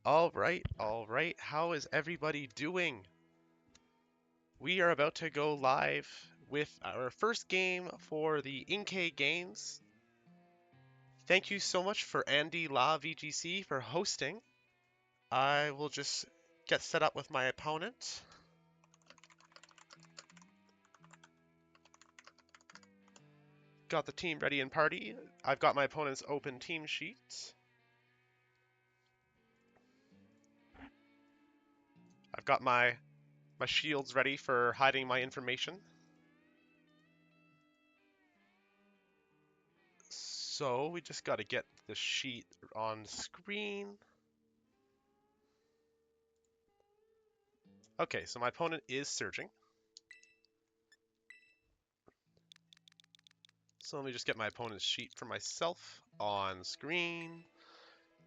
All right. How is everybody doing? We are about to go live with our first game for the Inkay Games. Thank you so much for Andy La VGC for hosting. I will just get set up with my opponent. Got the team ready and party. I've got my opponent's open team sheet. I've got my shields ready for hiding my information. So we just got to get the sheet on screen. Okay, so my opponent is searching. So let me just get my opponent's sheet for myself on screen.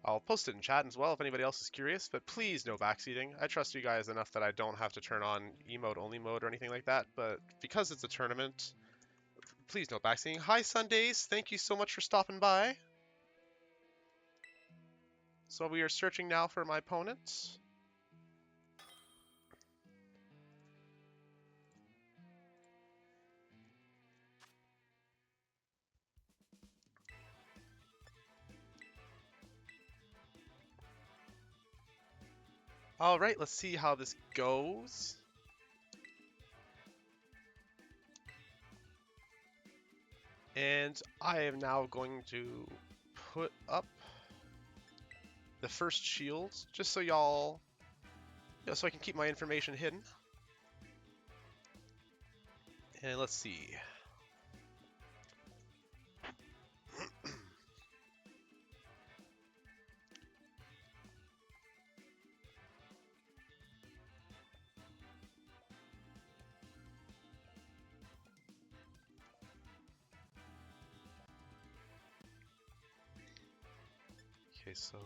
I'll post it in chat as well if anybody else is curious, but please no backseating. I trust you guys enough that I don't have to turn on emote only mode or anything like that, but because it's a tournament, please no backseating. Hi Sundays, thank you so much for stopping by. So we are searching now for my opponent. All right, let's see how this goes. And I am now going to put up the first shield, just so y'all, so I can keep my information hidden. And let's see. Okay, so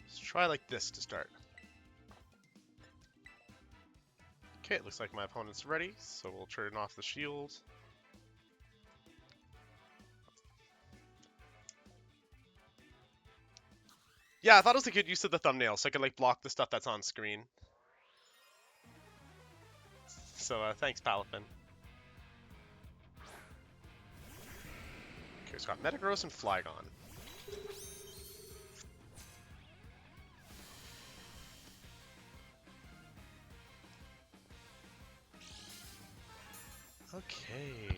let's try like this to start. Okay, it looks like my opponent's ready, so we'll turn off the shield. Yeah, I thought it was a good use of the thumbnail, so I could like block the stuff that's on screen. So thanks, Palafin. Okay, it's got Metagross and Flygon. Okay.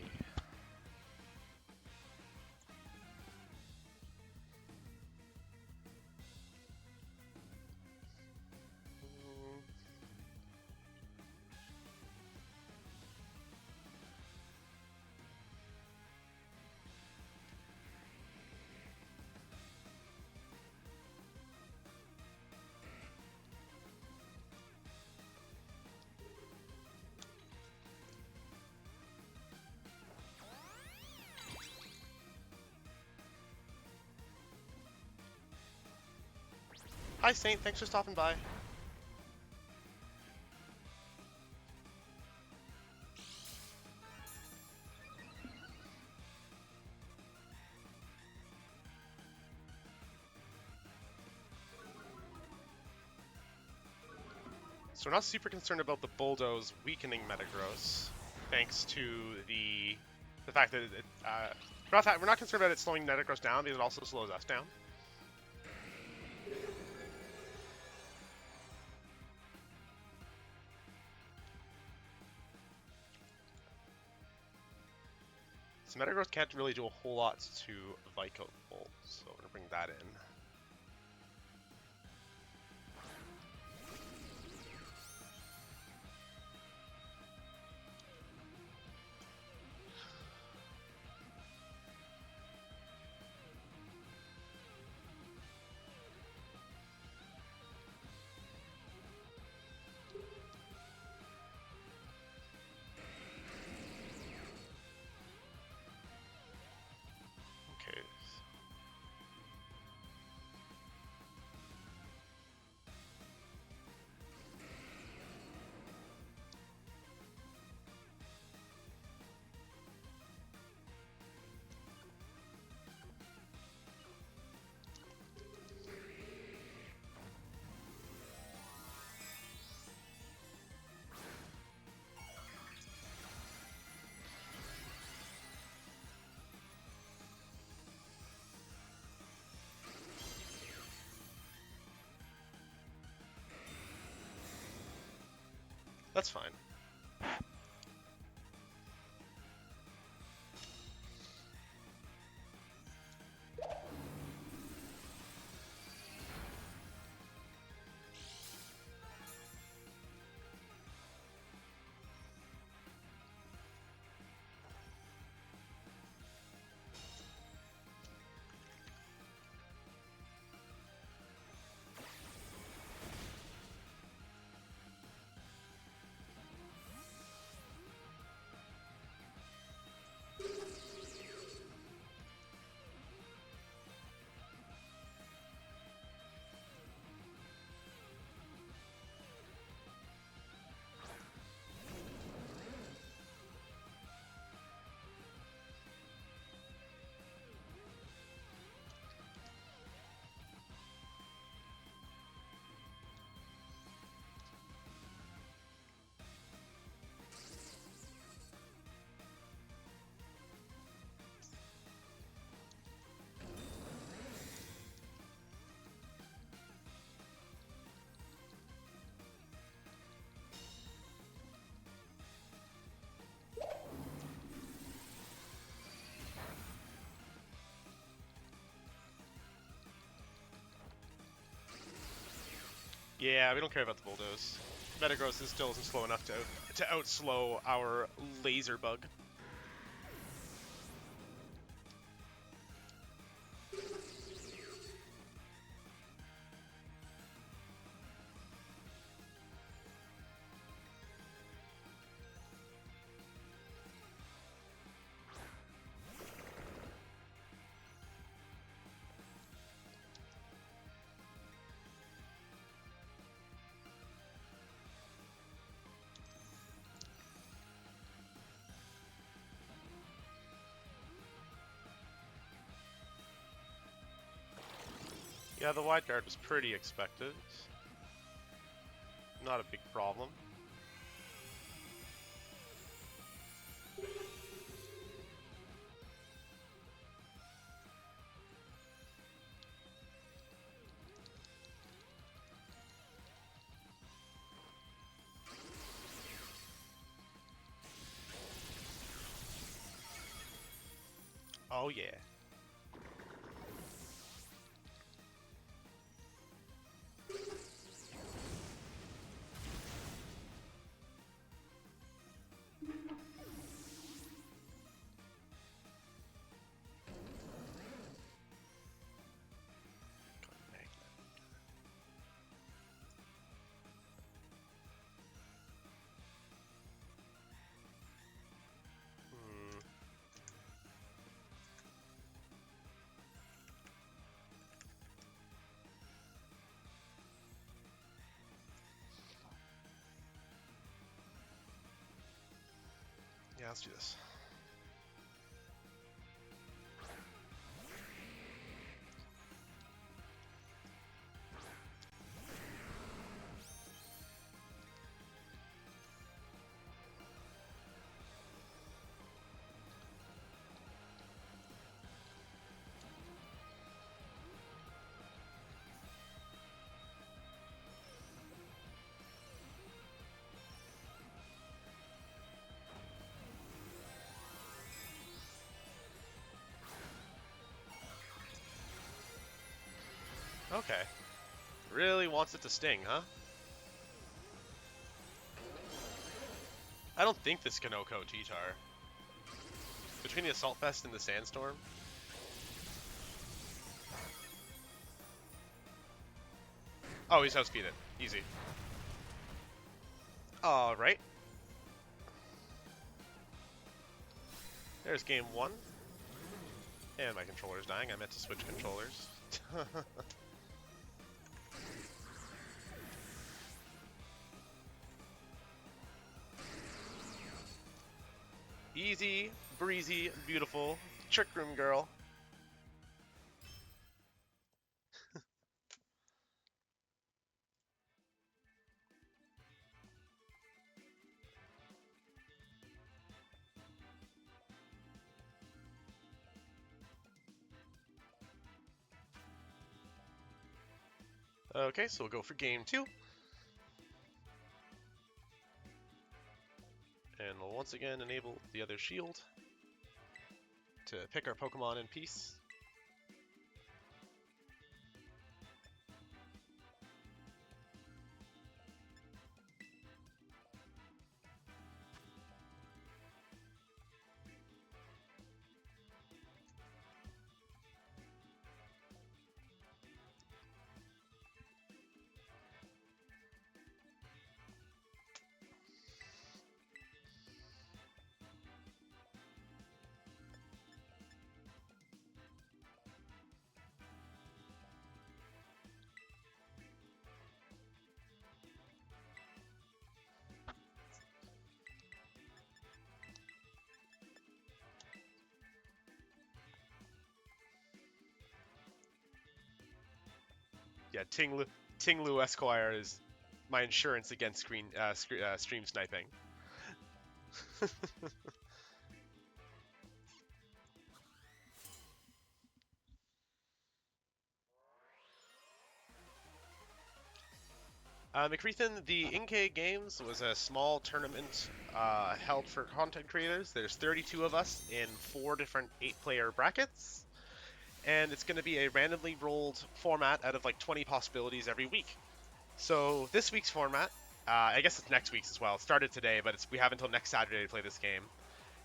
Hi Saint, thanks for stopping by. So we're not super concerned about the Bulldoze weakening Metagross, thanks to the fact that we're not concerned about it slowing Metagross down because it also slows us down. So Metagross can't really do a whole lot to Vico Bolt, so we're gonna bring that in. That's fine. Yeah, we don't care about the bulldoze. Metagross is still isn't slow enough to outslow our laser bug. Yeah, the wide guard was pretty expected. Not a big problem. Oh yeah. Hmm. Yeah, let's do this. Okay. Really wants it to sting, huh? I don't think this can Oko T-Tar. Between the Assault Vest and the Sandstorm. Oh, he's house-speeded. Easy. Alright. There's game one. And my controller's dying. I meant to switch controllers. Easy, breezy, beautiful. Trick Room girl. Okay, so we'll go for game two. once again enable the other shield to pick our Pokemon in peace. Yeah, Tinglu Esquire is my insurance against stream sniping. McCreathen, the Inkay Games was a small tournament held for content creators. There's 32 of us in 4 different 8-player brackets, and it's going to be a randomly rolled format out of like 20 possibilities every week. So this week's format, I guess it's next week's as well. It started today, but we have until next Saturday to play this game.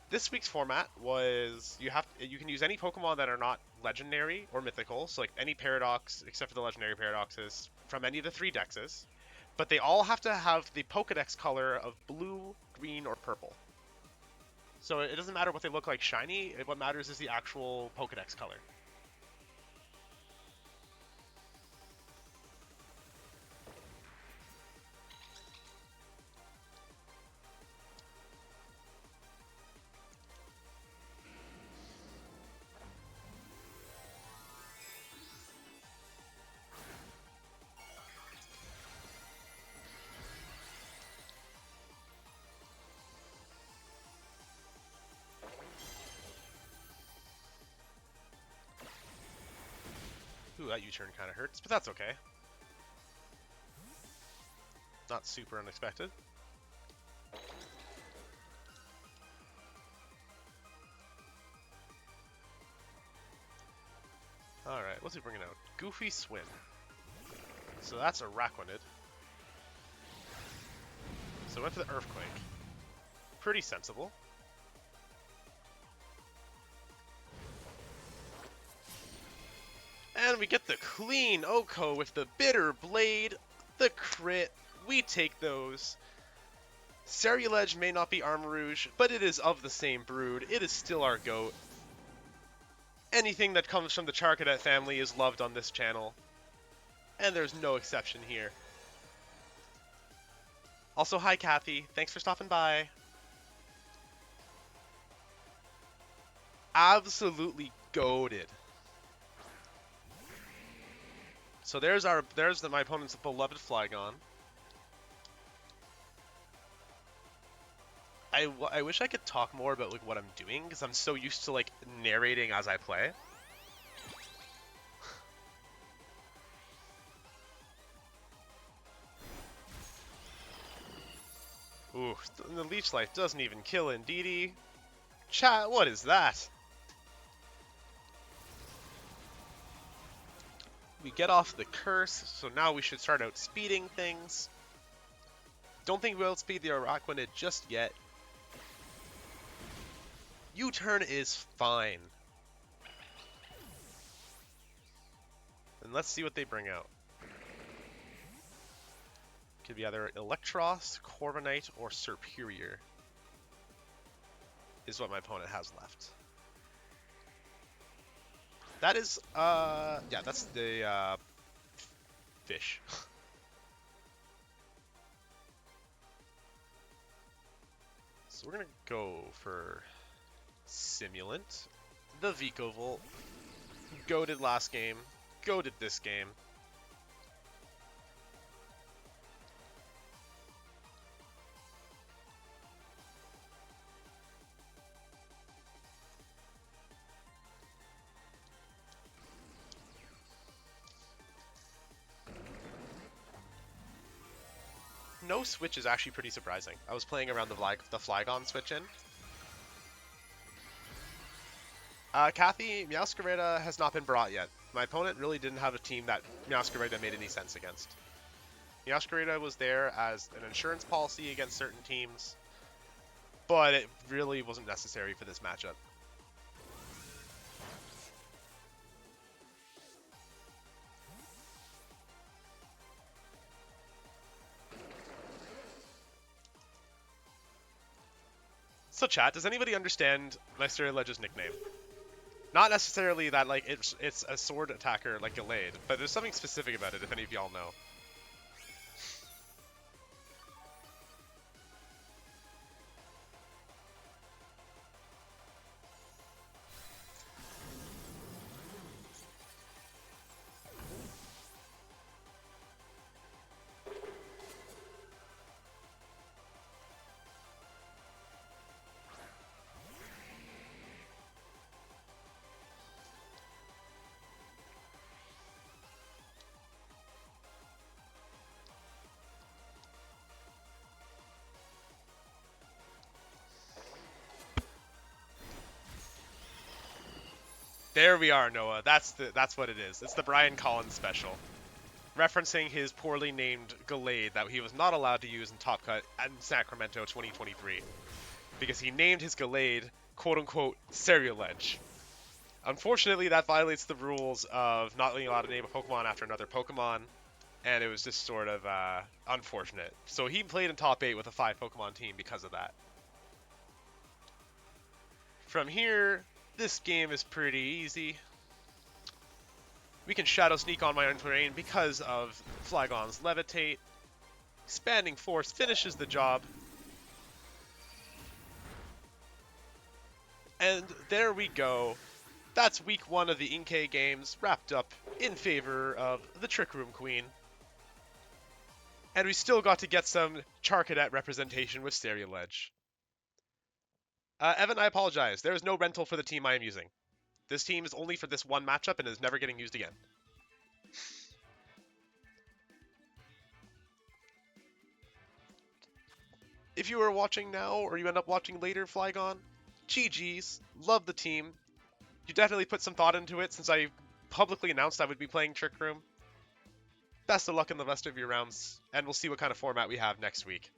This week's format was you can use any Pokemon that are not legendary or mythical, so like any Paradox except for the legendary Paradoxes from any of the 3 dexes. But they all have to have the Pokedex color of blue, green, or purple. So it doesn't matter what they look like shiny, what matters is the actual Pokedex color. Ooh, that U-turn kind of hurts, but that's okay. Not super unexpected. Alright, what's he bringing out? Goofy Swim. So that's a Raquanid. So went for the Earthquake. Pretty sensible. And we get the clean Oko with the Bitter Blade, the crit. We take those. Ceruledge may not be Armarouge, but it is of the same brood. It is still our GOAT. Anything that comes from the Charcadet family is loved on this channel. And there's no exception here. Also, hi Kathy. Thanks for stopping by. Absolutely goated. So there's my opponent's beloved Flygon. I wish I could talk more about like what I'm doing because I'm so used to like narrating as I play. Ooh, the Leech Life doesn't even kill Indeedee. Chat, what is that? We get off the curse, so now we should start outspeeding things. Don't think we'll outspeed the Araquanid just yet. U-turn is fine. And let's see what they bring out. Could be either Electros, Corviknight, or Serperior. Is what my opponent has left. That is, yeah, that's the, fish. So we're gonna go for Simulant, the Vikavolt, goated last game, goated this game. no switch is actually pretty surprising. I was playing around the Flygon switch in. Kathy, Meowscarada has not been brought yet. My opponent really didn't have a team that Meowscarada made any sense against. Meowscarada was there as an insurance policy against certain teams, but it really wasn't necessary for this matchup. So chat, does anybody understand my Stereoledge's nickname? Not necessarily that like it's a sword attacker like Gallade, but there's something specific about it if any of y'all know. There we are, Noah. That's what it is. It's the Brian Collins special, referencing his poorly named Gallade that he was not allowed to use in Top Cut in Sacramento 2023 because he named his Gallade quote-unquote Stereoledge. Unfortunately, that violates the rules of not being allowed to name a Pokemon after another Pokemon, and it was just sort of unfortunate. So he played in top 8 with a 5 Pokemon team because of that. From here, this game is pretty easy. We can Shadow Sneak on my own terrain because of Flygon's Levitate. Expanding Force finishes the job. And there we go. That's week 1 of the Inkay Games, wrapped up in favor of the Trick Room Queen. And we still got to get some Charcadet representation with Stereoledge. Evan, I apologize. There is no rental for the team I am using. This team is only for this one matchup and is never getting used again. If you are watching now or you end up watching later, Flygon, GG's. Love the team. You definitely put some thought into it since I publicly announced I would be playing Trick Room. Best of luck in the rest of your rounds, and we'll see what kind of format we have next week.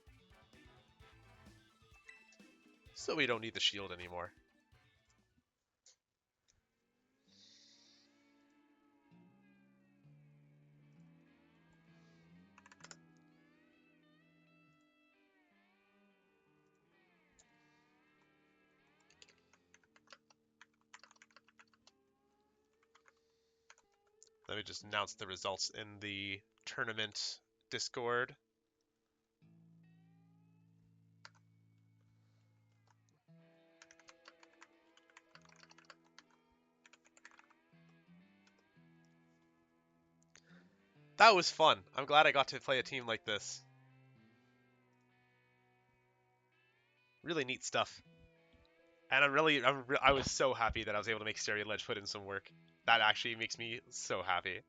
So we don't need the shield anymore. Let me just announce the results in the tournament Discord. That was fun. I'm glad I got to play a team like this. Really neat stuff. And I was so happy that I was able to make Stereoledge put in some work. That actually makes me so happy.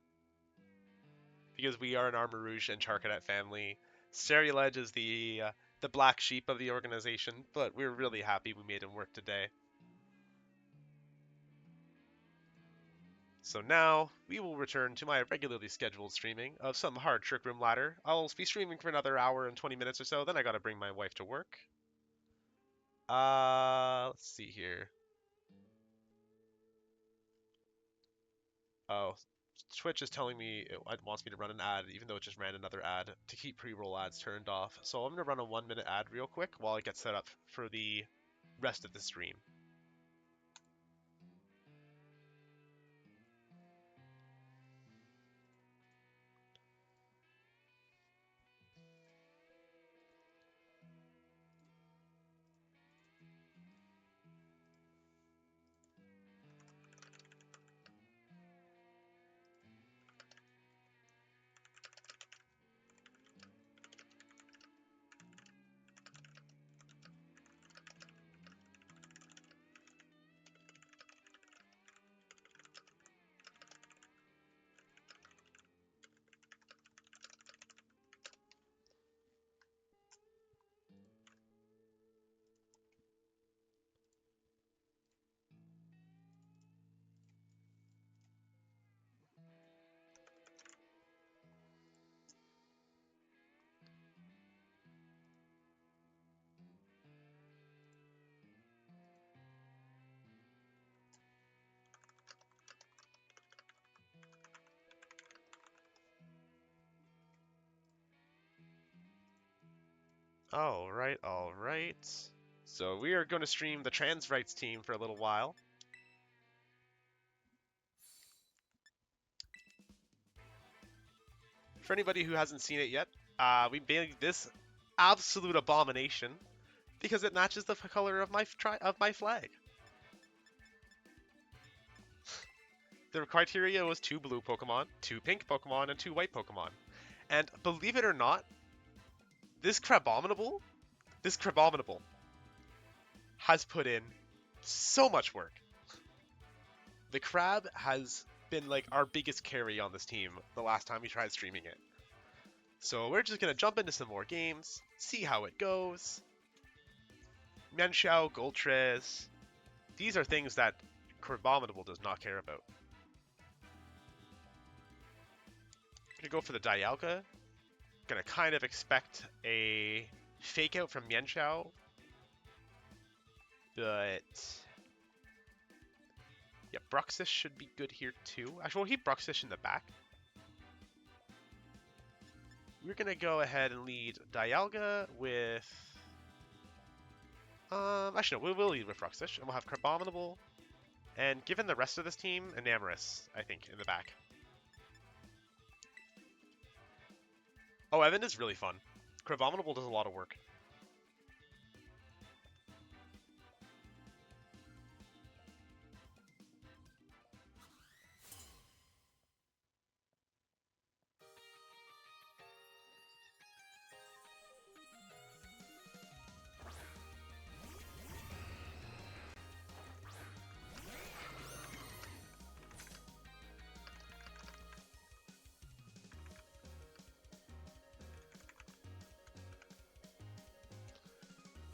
Because we are an Armor Rouge and Charcadet family. Stereoledge is the black sheep of the organization, but we're really happy we made him work today. So now, we will return to my regularly scheduled streaming of some hard Trick Room Ladder. I'll be streaming for another hour and 20 minutes or so, then I gotta bring my wife to work. Let's see here. Oh, Twitch is telling me it wants me to run an ad, even though it just ran another ad, to keep pre-roll ads turned off. So I'm gonna run a 1-minute ad real quick while I get set up for the rest of the stream. Alright, alright. So we are going to stream the trans rights team for a little while. For anybody who hasn't seen it yet, we made this absolute abomination because it matches the color of my flag. The criteria was 2 blue Pokemon, 2 pink Pokemon, and 2 white Pokemon. And believe it or not, this Crabominable has put in so much work. The Crab has been like our biggest carry on this team the last time we tried streaming it. So we're just going to jump into some more games, see how it goes. Mienshao, Goltres, these are things that Crabominable does not care about. Gonna go for the Dialga. Gonna kind of expect a fake out from Mienshao. But yeah, Bruxish should be good here too. Actually, we'll keep Bruxish in the back. We're gonna go ahead and lead Dialga with actually no, we'll lead with Bruxish, and we'll have Crabominable. And given the rest of this team, Enamorus, I think, in the back. Oh, Evan is really fun. Crabominable does a lot of work.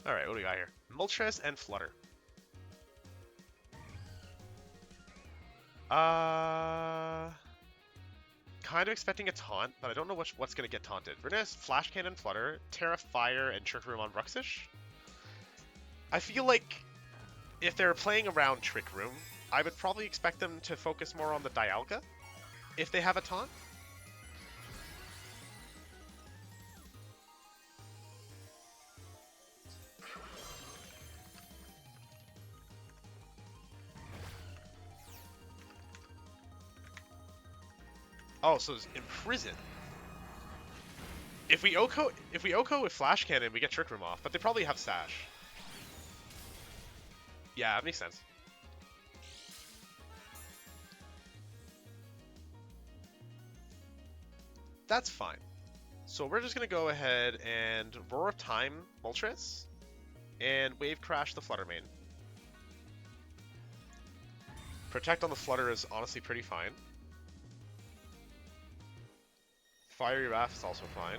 Alright, what do we got here? Moltres and Flutter. Kind of expecting a taunt, but I don't know what's going to get taunted. We're going to Flash Cannon Flutter, Terra Fire, and Trick Room on Bruxish. I feel like if they're playing around Trick Room, I would probably expect them to focus more on the Dialga if they have a taunt. Oh, so it's Imprison. If we Oko with Flash Cannon, we get Trick Room off, but they probably have Sash. Yeah, that makes sense. That's fine. So we're just gonna go ahead and Roar of Time Moltres and Wave Crash the Flutter Main. Protect on the Flutter is honestly pretty fine. Fiery Wrath is also fine.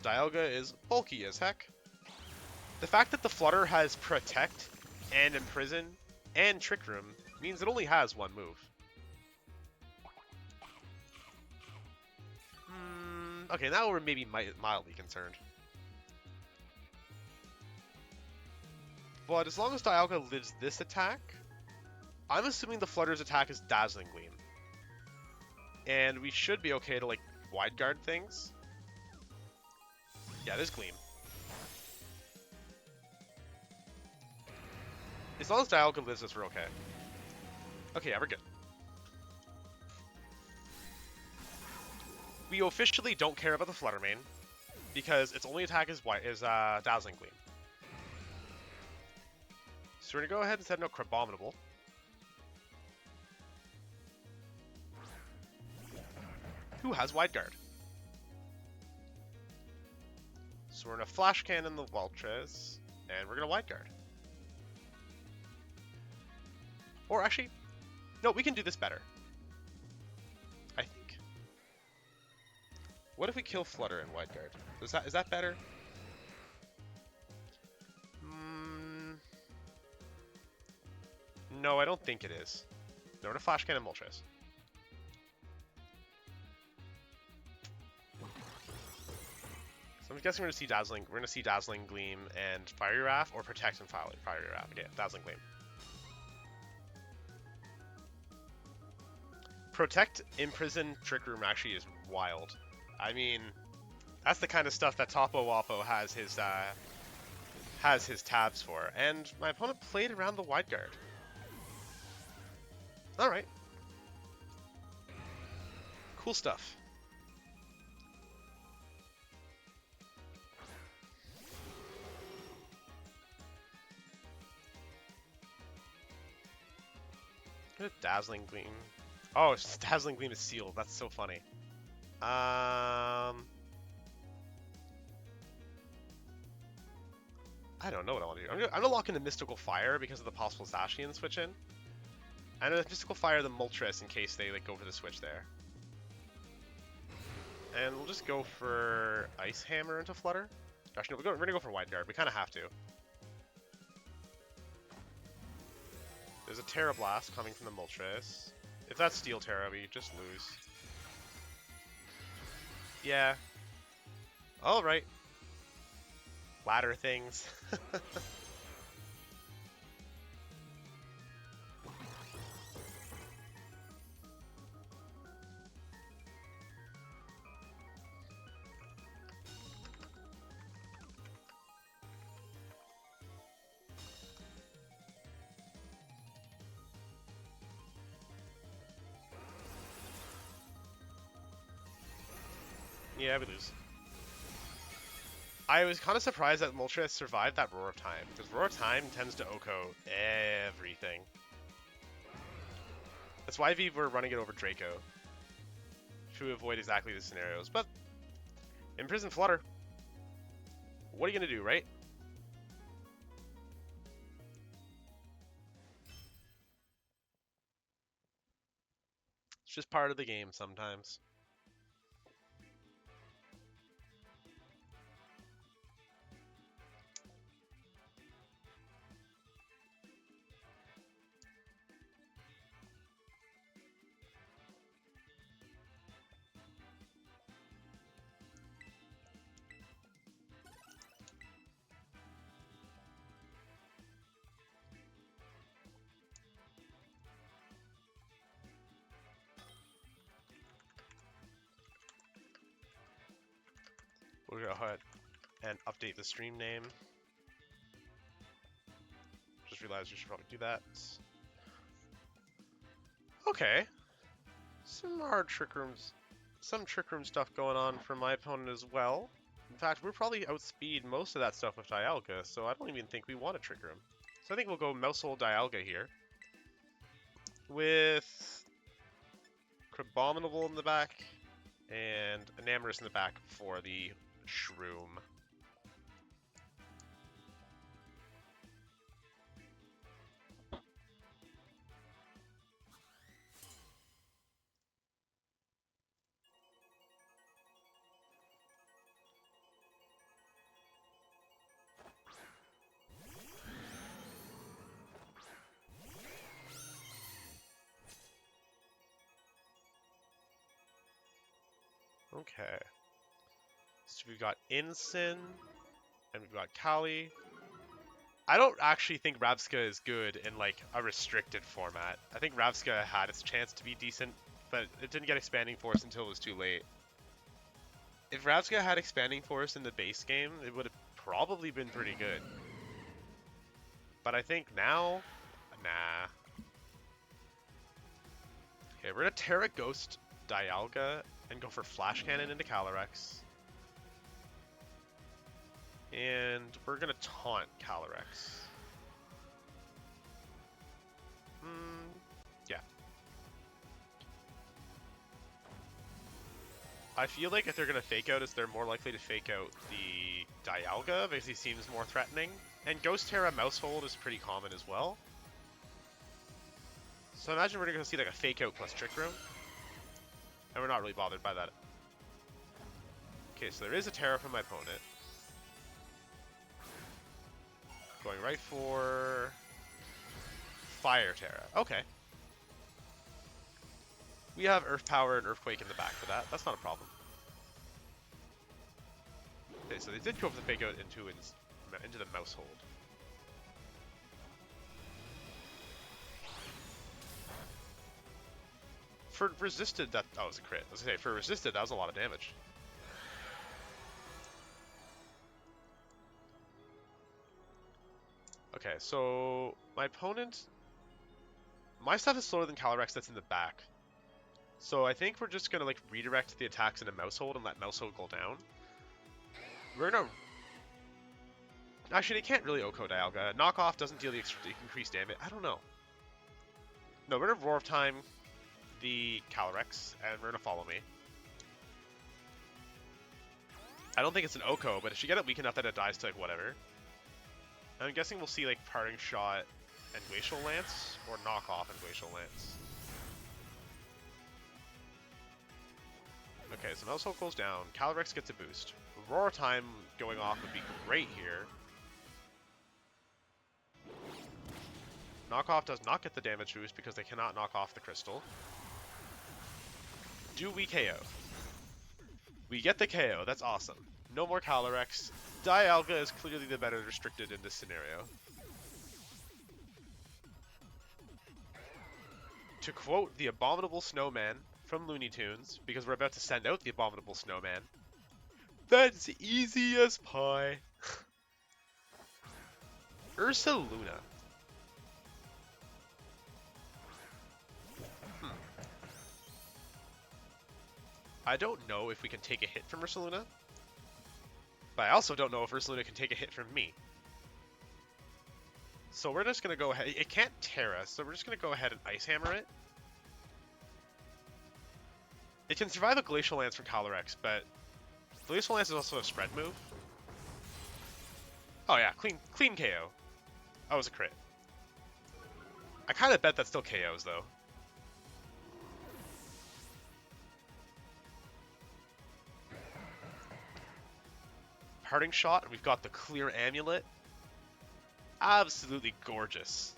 Dialga is bulky as heck. The fact that the Flutter has Protect and Imprison and Trick Room means it only has one move. Okay, now we're maybe mildly concerned. But as long as Dialga lives this attack, I'm assuming the Flutter's attack is Dazzling Gleam. And we should be okay to, like, wide guard things. Yeah, this Gleam. As long as Dialga lives this, we're okay. Okay, yeah, we're good. We officially don't care about the Flutter Main, because its only attack is Dazzling Gleam. So we're going to go ahead and send out Crabominable. Who has Wide Guard. So we're going to Flash Cannon the Moltres, and we're going to Wide Guard. Or actually, no, we can do this better. I think. What if we kill Flutter and Wide Guard? Is that better? No, I don't think it is. No, we're going to Flash Cannon Moltres. So I'm guessing we're going to see Dazzling Gleam and Fiery Wrath, or Protect and Fiery Wrath. Okay, Dazzling Gleam. Protect, Imprison, Trick Room actually is wild. I mean, That's the kind of stuff that Topo Wapo has his tabs for. And my opponent played around the wide guard. All right. Cool stuff. Dazzling Gleam. Oh, Dazzling Gleam is sealed. That's so funny. I don't know what I want to do. I'm gonna lock in the Mystical Fire because of the possible Zacian switch in. And a Mystical Fire the Moltres in case they like go for the switch there. And we'll just go for Ice Hammer into Flutter. Gosh, no, we're gonna go for Wide Guard. We kind of have to. There's a Terra Blast coming from the Moltres. If that's Steel Terra, we just lose. Yeah. Alright. Ladder things. Yeah, we lose. I was kind of surprised that Moltres survived that Roar of Time, because Roar of Time tends to OHKO everything. That's why we're running it over Draco, to avoid exactly the scenarios. But Imprison Flutter, what are you gonna do, right? It's just part of the game sometimes. We'll go ahead and update the stream name. Just realized we should probably do that. Okay. Some hard Trick Rooms, some Trick Room stuff going on from my opponent as well. In fact, we're probably outspeed most of that stuff with Dialga, so I don't even think we want a Trick Room. So I think we'll go Maushold Dialga here. With Crabominable in the back, and Enamorus in the back for the Shroom. Okay. So we've got Incin, and we've got Kali. I don't actually think Ravska is good in like a restricted format. I think Ravska had its chance to be decent, but it didn't get Expanding Force until it was too late. If Ravska had Expanding Force in the base game, it would have probably been pretty good. But I think now, nah. Okay, we're gonna Terra Ghost Dialga and go for Flash Cannon into Calyrex. And we're gonna taunt Calyrex. Yeah. I feel like if they're gonna fake out, they're more likely to fake out the Dialga because he seems more threatening. And Ghost Terra Maushold is pretty common as well. So imagine we're gonna see like a fake out plus Trick Room. And we're not really bothered by that. Okay, so there is a Terra from my opponent. Going right for Fire Terra. Okay. We have Earth Power and Earthquake in the back for that. That's not a problem. Okay, so they did go for the fake out into the Maushold. For resisted, that was a crit. I was gonna say, for resisted, that was a lot of damage. so my opponent, my stuff is slower than Calyrex that's in the back. So I think we're just gonna like redirect the attacks into Maushold and let Maushold go down. We're gonna... Actually, they can't really Oko Dialga. Knockoff doesn't deal the increased damage. I don't know. No, we're gonna Roar Time the Calyrex, and we're gonna follow me. I don't think it's an Oko, but if you get it weak enough that it dies to like whatever. I'm guessing we'll see like Parting Shot and Glacial Lance, or Knockoff and Glacial Lance. Okay, so Maushold goes down. Calyrex gets a boost. Roar Time going off would be great here. Knockoff does not get the damage boost because they cannot knock off the crystal. Do we KO? We get the KO, that's awesome. No more Calyrex. Dialga is clearly the better restricted in this scenario. To quote the Abominable Snowman from Looney Tunes, because we're about to send out the Abominable Snowman, that's easy as pie. Ursaluna. I don't know if we can take a hit from Ursaluna, but I also don't know if Ursaluna can take a hit from me. So we're just going to go ahead. It can't tear us, so we're just going to go ahead and Ice Hammer it. It can survive a Glacial Lance from Calyrex, but Glacial Lance is also a spread move. Oh yeah, clean KO. That was a crit. I kind of bet that still KOs, though. Parting Shot, and we've got the clear amulet. Absolutely gorgeous.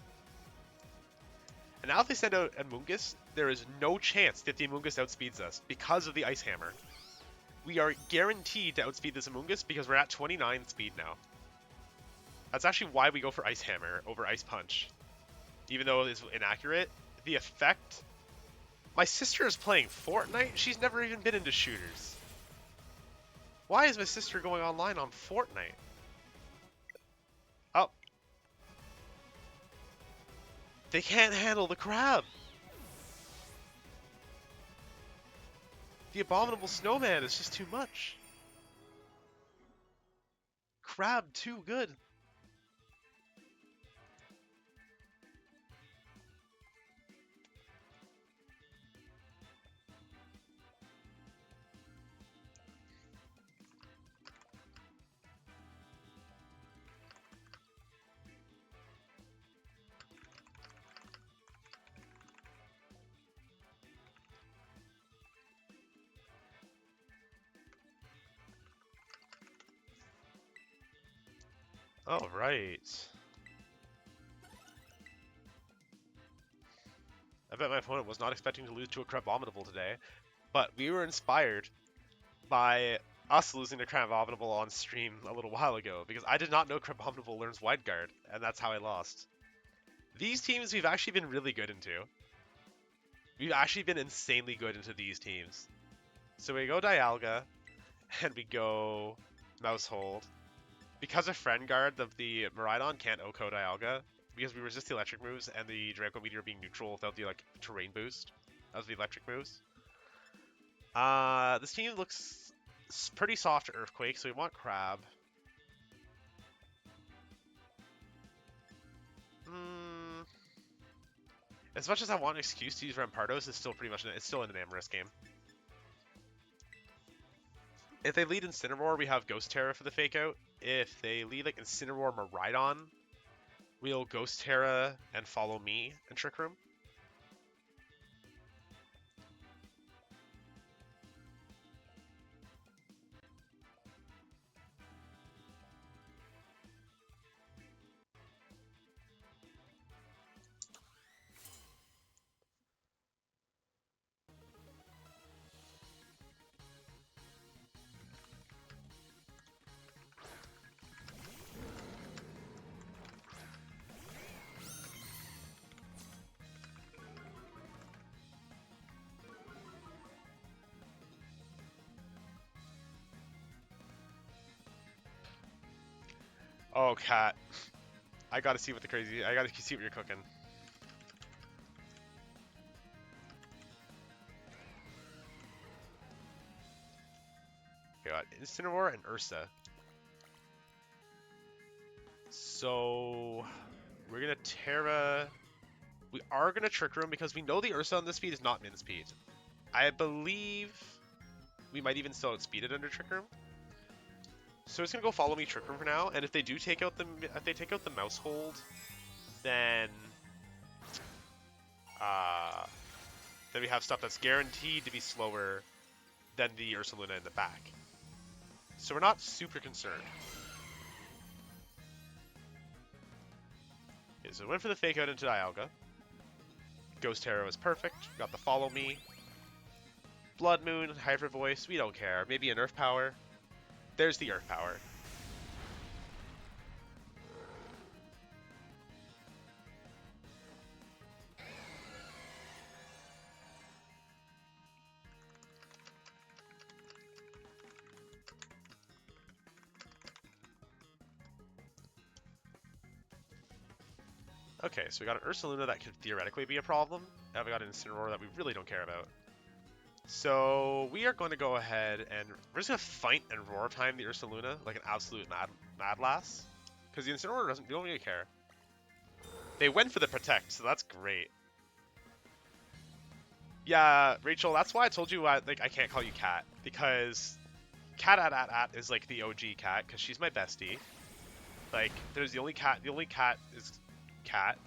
And now if they send out Amoonguss, there is no chance that the Amoonguss outspeeds us because of the Ice Hammer. We are guaranteed to outspeed this Amoonguss because we're at 29 speed now. That's actually why we go for Ice Hammer over Ice Punch. Even though it's inaccurate, the effect... My sister is playing Fortnite? She's never even been into shooters. Why is my sister going online on Fortnite? Oh. They can't handle the crab. The Abominable Snowman is just too much. Crab too good. All right. I bet my opponent was not expecting to lose to a Crabominable today, but we were inspired by us losing to Crabominable on stream a little while ago, because I did not know Crabominable learns Wide Guard, and that's how I lost. These teams we've actually been really good into. We've actually been insanely good into these teams. So we go Dialga, and we go Maushold. Because of Friend Guard, the Miraidon can't Oko Dialga, because we resist the electric moves, and the Draco Meteor being neutral without the like terrain boost of the electric moves. This team looks pretty soft to Earthquake, so we want Crab. As much as I want an excuse to use Rampardos, it's still pretty much it's still an Enamorus game. If they lead Incineroar, we have Ghost Terra for the fake out. If they lead like Incineroar Miraidon, we'll Ghost Terra and follow me in Trick Room. Oh, Cat. I gotta see what the crazy. I gotta see what you're cooking. We got Incineroar and Ursa. So we're gonna Terra. We are gonna Trick Room because we know the Ursa on this speed is not min speed. I believe we might even still outspeed it under Trick Room. So it's gonna go follow me Trick Room for now, and if they do take out the Maushold, then then we have stuff that's guaranteed to be slower than the Ursaluna in the back. So we're not super concerned. Okay, so went for the fake out into Dialga. Ghost Terror was perfect. Got the follow me. Blood Moon, Hydra Voice, we don't care. Maybe an Earth Power. There's the Earth Power. Okay, so we got an Ursaluna that could theoretically be a problem. Now we got an Incineroar that we really don't care about. So we are going to go ahead and we're just going to fight and roar time the Ursaluna like an absolute mad lass. Because the Incineroar doesn't, we don't really care. They went for the Protect, so that's great. Yeah, Rachel, that's why I told you I can't call you Cat. Because Cat is like the OG Cat, because she's my bestie. Like, there's the only cat is Cat.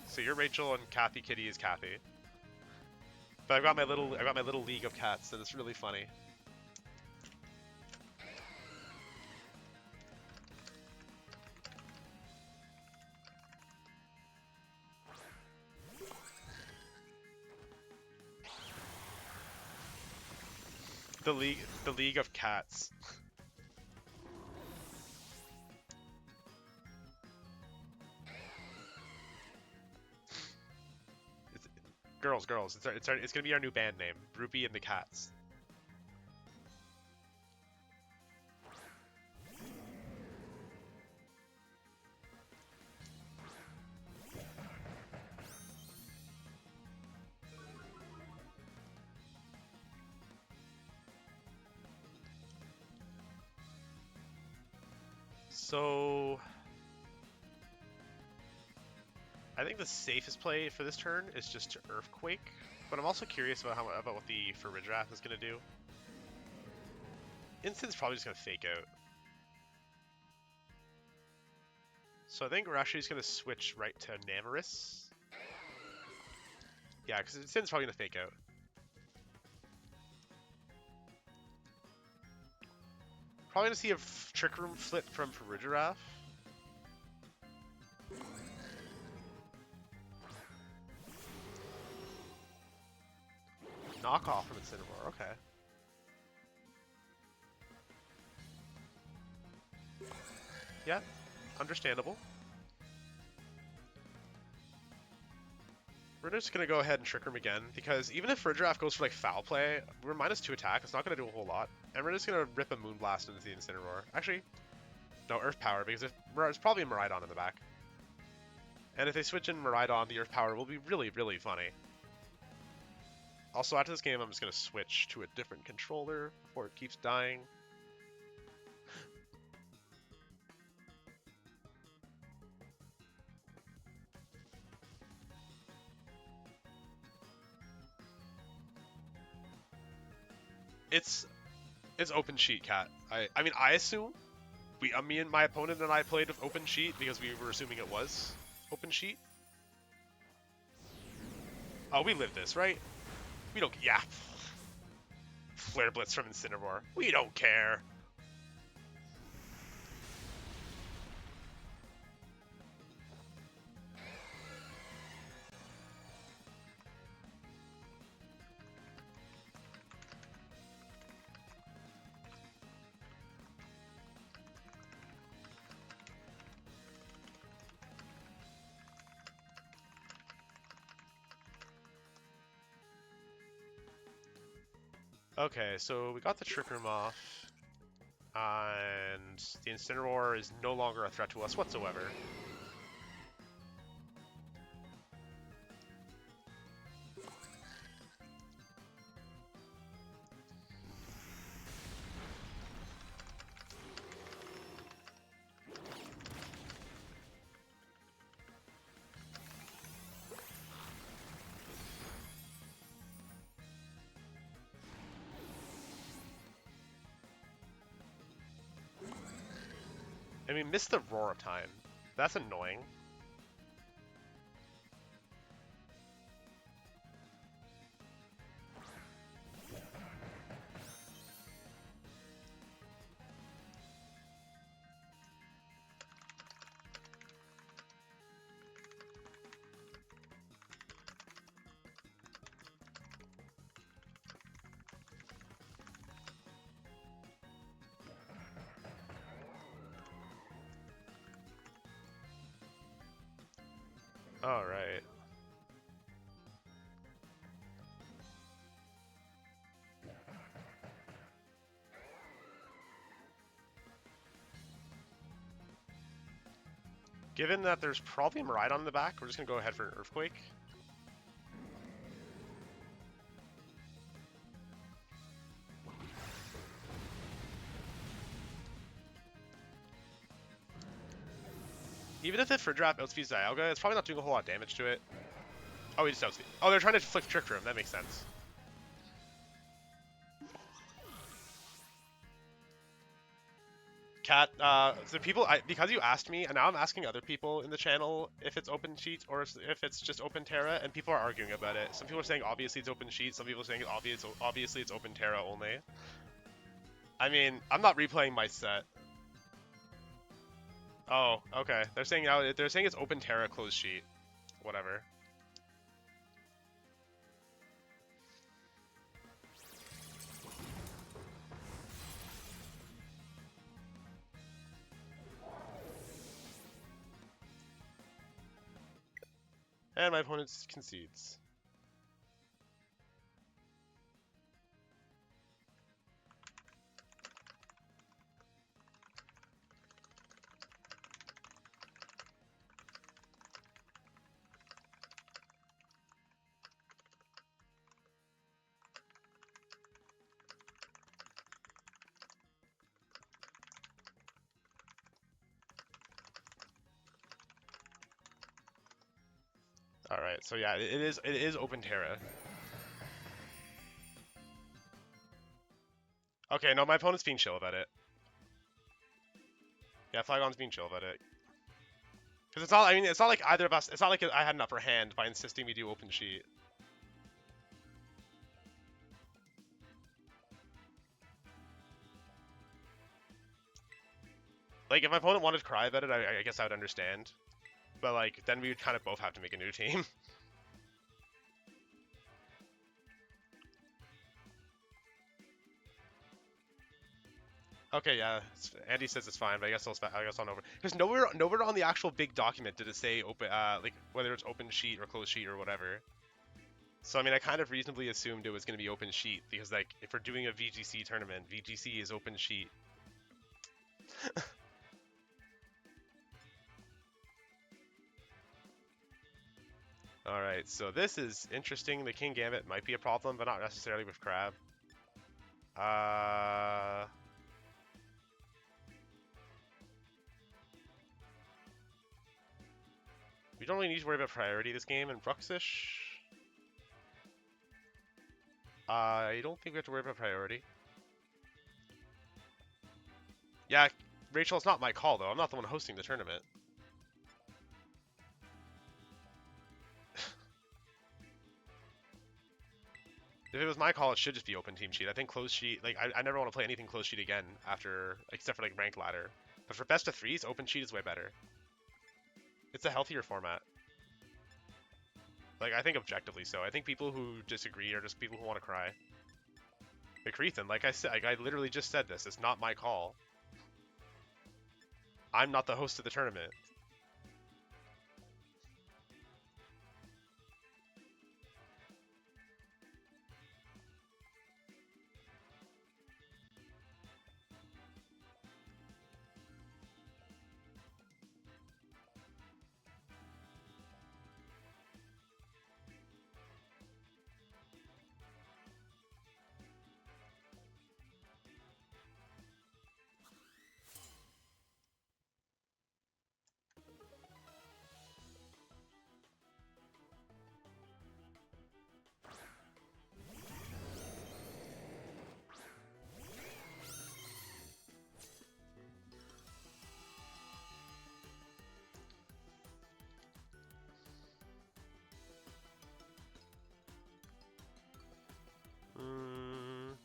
So you're Rachel and Kathy Kitty is Kathy. But I've got my little league of cats, and it's really funny. The league of cats. Girls. It's gonna be our new band name, Rupee and the Cats. So I think the safest play for this turn is just to Earthquake, but I'm also curious about what the Farigiraf is gonna do. Instant's probably just gonna fake out. So I think we're actually just gonna switch right to Enamorus. Yeah, because Instant's probably gonna fake out. Probably gonna see a Trick Room flip from Farigiraf. Knockoff from Incineroar, okay. Yeah, understandable. We're just gonna go ahead and Trick Room again, because even if Farigiraf goes for like Foul Play, we're -2 attack, it's not gonna do a whole lot. And we're just gonna rip a Moonblast into the Incineroar. Actually, no, Earth Power, because it's probably a Miraidon in the back. And if they switch in Miraidon, the Earth Power will be really, really funny. Also, after this game, I'm just gonna switch to a different controller before it keeps dying. It's open sheet, Cat. I mean, I assume me and my opponent and I played with open sheet because we were assuming it was open sheet. Oh, we live this, right? We don't. Yeah. Flare Blitz from Incineroar. We don't care. Okay, so we got the Trick Room off, and the Incineroar is no longer a threat to us whatsoever. And we missed the roar time. That's annoying. Alright. Given that there's probably a Miraidon on the back, we're just gonna go ahead for an Earthquake. Even if it for drop outspeeds Dialga, it's probably not doing a whole lot of damage to it. Oh, he just outspeed. Oh, they're trying to flick Trick Room. That makes sense. Cat, the people, because you asked me, and now I'm asking other people in the channel if it's open sheet or if it's just open Terra, and people are arguing about it. Some people are saying obviously it's open sheet, some people are saying obviously it's open Terra only. I mean, I'm not replaying my set. Oh, okay. They're saying it's open Terra closed sheet. Whatever. And my opponent concedes. Alright, so yeah, it is open Terra. Okay, no, my opponent's being chill about it. Yeah, Flygon's being chill about it. Because it's not, I mean, it's not like either of us, it's not like I had an upper hand by insisting we do open sheet. Like, if my opponent wanted to cry about it, I guess I would understand. But, like, then we would kind of both have to make a new team. Okay, yeah, Andy says it's fine, but I guess I'll over. Because nowhere on the actual big document did it say open, like whether it's open sheet or closed sheet or whatever. So I mean, I kind of reasonably assumed it was going to be open sheet because like if we're doing a VGC tournament, VGC is open sheet. All right, so this is interesting. The King Gambit might be a problem, but not necessarily with Crab. We don't really need to worry about priority this game, and Bruxish. I don't think we have to worry about priority. Yeah, Rachel, it's not my call though. I'm not the one hosting the tournament. If it was my call, it should just be open team sheet. I think closed sheet, like, I never want to play anything closed sheet again after, except for, like, ranked ladder. But for best of threes, open sheet is way better. It's a healthier format. Like, I think objectively so. I think people who disagree are just people who want to cry. McCreathen, like I said, like, I literally just said this. It's not my call. I'm not the host of the tournament.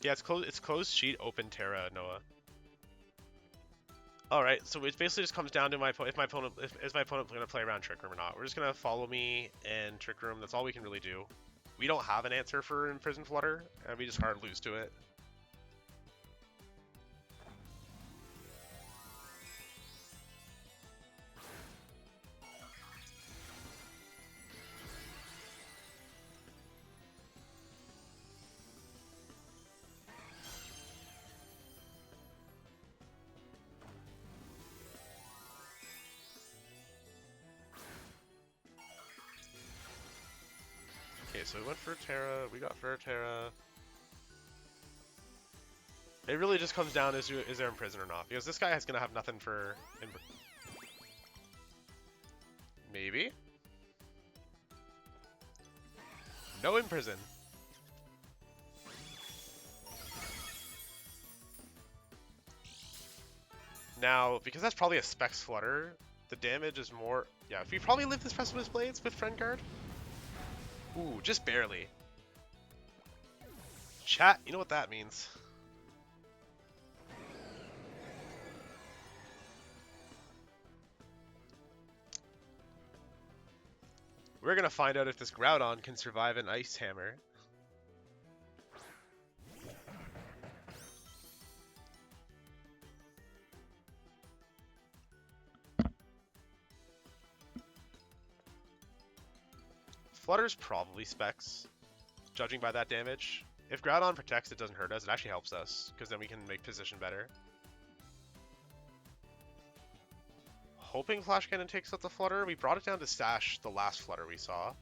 Yeah, it's closed sheet, open Terra, Noah. Alright, so it basically just comes down to if my opponent is my opponent going to play around Trick Room or not. We're just going to follow me and Trick Room. That's all we can really do. We don't have an answer for Imprison Flutter, and we just hard lose to it. Okay, so we went for Terra, we got for Terra. It really just comes down to is there Imprison or not, because this guy is going to have nothing for... Maybe? No Imprison. Now, because that's probably a Specs Flutter, the damage is more... Yeah, if we probably live this Precipice Blades with Friend Guard. Ooh, just barely. Chat, you know what that means. We're gonna find out if this Groudon can survive an Ice Hammer. Flutter's probably Specs, judging by that damage. If Groudon protects, it doesn't hurt us. It actually helps us, because then we can make position better. Hoping Flash Cannon takes out the Flutter. We brought it down to Stash the last Flutter we saw.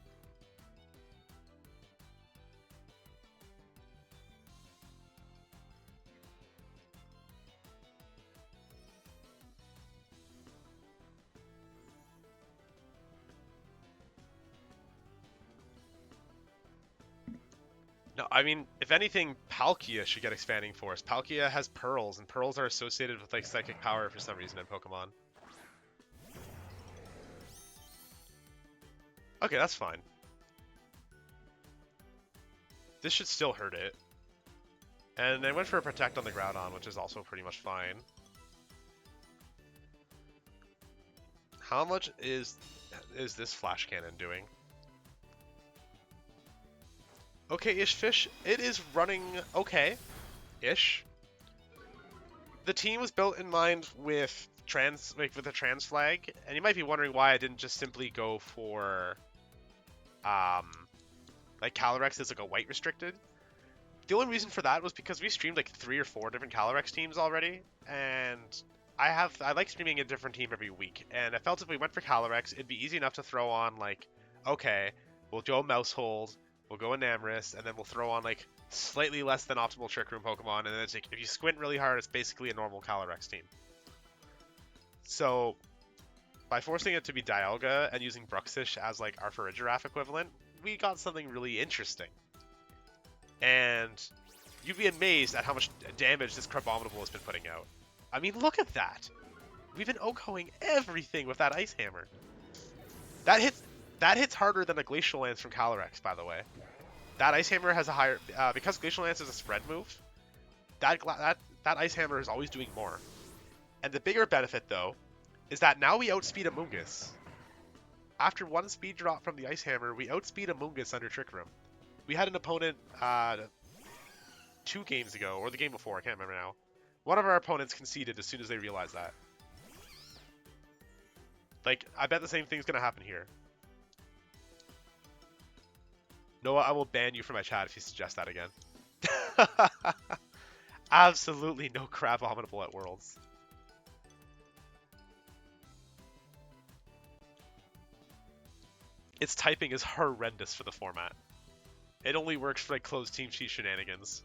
No, I mean, if anything, Palkia should get Expanding Force. Palkia has Pearls, and Pearls are associated with like Psychic Power for some reason in Pokemon. Okay, that's fine. This should still hurt it. And I went for a Protect on the Groudon, which is also pretty much fine. How much is this Flash Cannon doing? Okay-ish Fish. It is running okay-ish. The team was built in mind with the trans flag, and you might be wondering why I didn't just simply go for like Calyrex is like a white restricted. The only reason for that was because we streamed like 3 or 4 different Calyrex teams already, and I like streaming a different team every week, and I felt if we went for Calyrex, it'd be easy enough to throw on like, okay, we'll go Maushold, we'll go Enamorus, and then we'll throw on like slightly less than optimal Trick Room Pokemon, and then it's like, if you squint really hard, it's basically a normal Calyrex team. So by forcing it to be Dialga and using Bruxish as like our Farigiraf equivalent, we got something really interesting. And you'd be amazed at how much damage this Crabominable has been putting out. I mean, look at that. We've been OHKOing everything with that Ice Hammer. That hits harder than a Glacial Lance from Calyrex, by the way. That Ice Hammer has a higher... because Glacial Lance is a spread move, that Ice Hammer is always doing more. And the bigger benefit, though, is that now we outspeed Amoonguss. After one speed drop from the Ice Hammer, we outspeed Amoonguss under Trick Room. We had an opponent 2 games ago, or the game before, I can't remember now. One of our opponents conceded as soon as they realized that. Like, I bet the same thing's gonna happen here. Noah, I will ban you from my chat if you suggest that again. Absolutely no Crabominable at Worlds. Its typing is horrendous for the format. It only works for like closed team cheat shenanigans.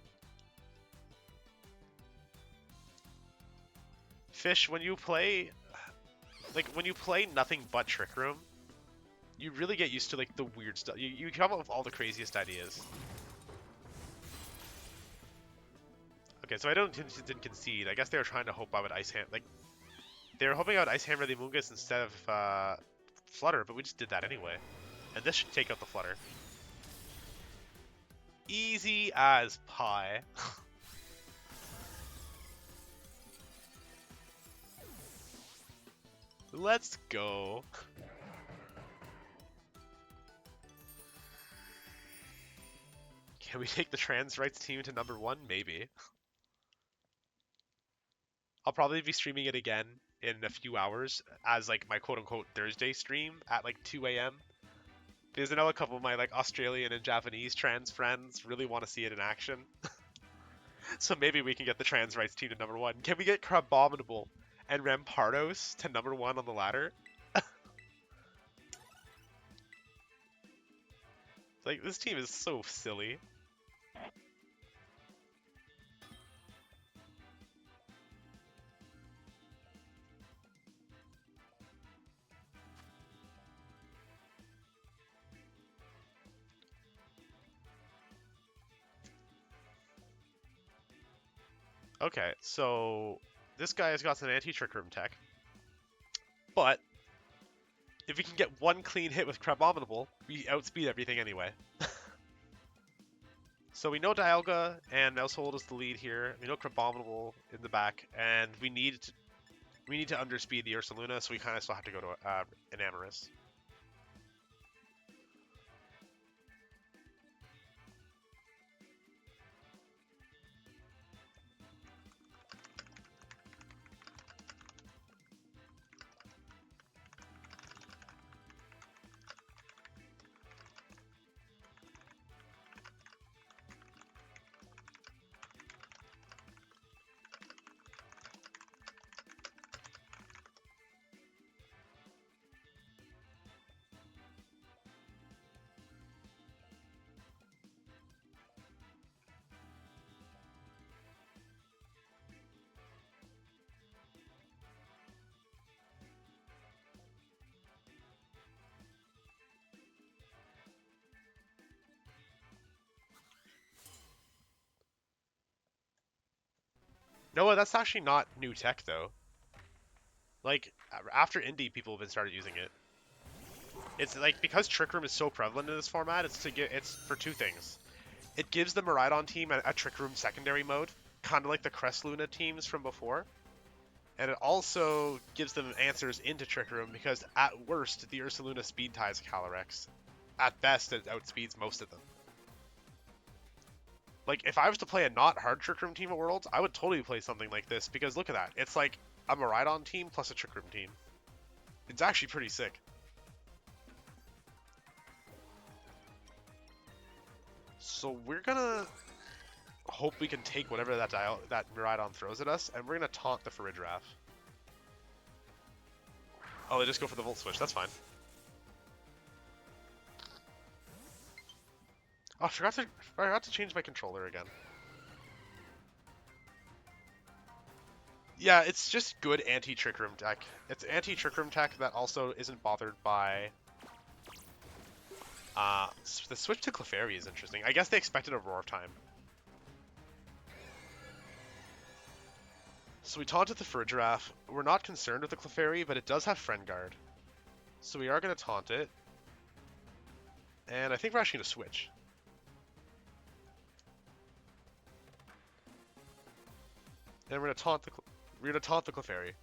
Fish, when you play nothing but Trick Room, you really get used to like the weird stuff. You come up with all the craziest ideas. Okay, so I didn't concede. I guess they were trying to hope I would Ice Hammer. Like, they were hoping I would Ice Hammer the Amoonguss instead of Flutter, but we just did that anyway. And this should take out the Flutter. Easy as pie. Let's go. Can we take the trans rights team to #1? Maybe. I'll probably be streaming it again in a few hours as like my quote-unquote Thursday stream at like 2 a.m. Because I know a couple of my like Australian and Japanese trans friends really want to see it in action. So maybe we can get the trans rights team to #1. Can we get Crabominable and Rampardos to #1 on the ladder? Like, this team is so silly. Okay, so this guy has got some anti-trick room tech. But if we can get one clean hit with Crabominable, we outspeed everything anyway. So we know Dialga and Maushold is the lead here. We know Crabominable in the back, and we need to underspeed the Ursaluna, so we kind of still have to go to Enamorus. No, that's actually not new tech though. Like after Indie, people have been started using it. It's like because Trick Room is so prevalent in this format, it's for two things. It gives the Miraidon team a Trick Room secondary mode, kind of like the Crestluna teams from before. And it also gives them answers into Trick Room because at worst, the Ursaluna speed ties Calyrex. At best, it outspeeds most of them. Like, if I was to play a not hard Trick Room team at Worlds, I would totally play something like this because look at that. It's like a Miraidon team plus a Trick Room team. It's actually pretty sick. So we're gonna hope we can take whatever that Miraidon throws at us, and we're gonna taunt the Farigiraf. Oh, they just go for the Volt Switch. That's fine. Oh, I forgot to change my controller again. Yeah, it's just good anti-Trick Room tech. It's anti-Trick Room tech that also isn't bothered by... the switch to Clefairy is interesting. I guess they expected a Roar time. So we taunted the Farigiraf. We're not concerned with the Clefairy, but it does have Friend Guard. So we are going to taunt it. And I think we're actually going to switch. And we're going to taunt the Clefairy.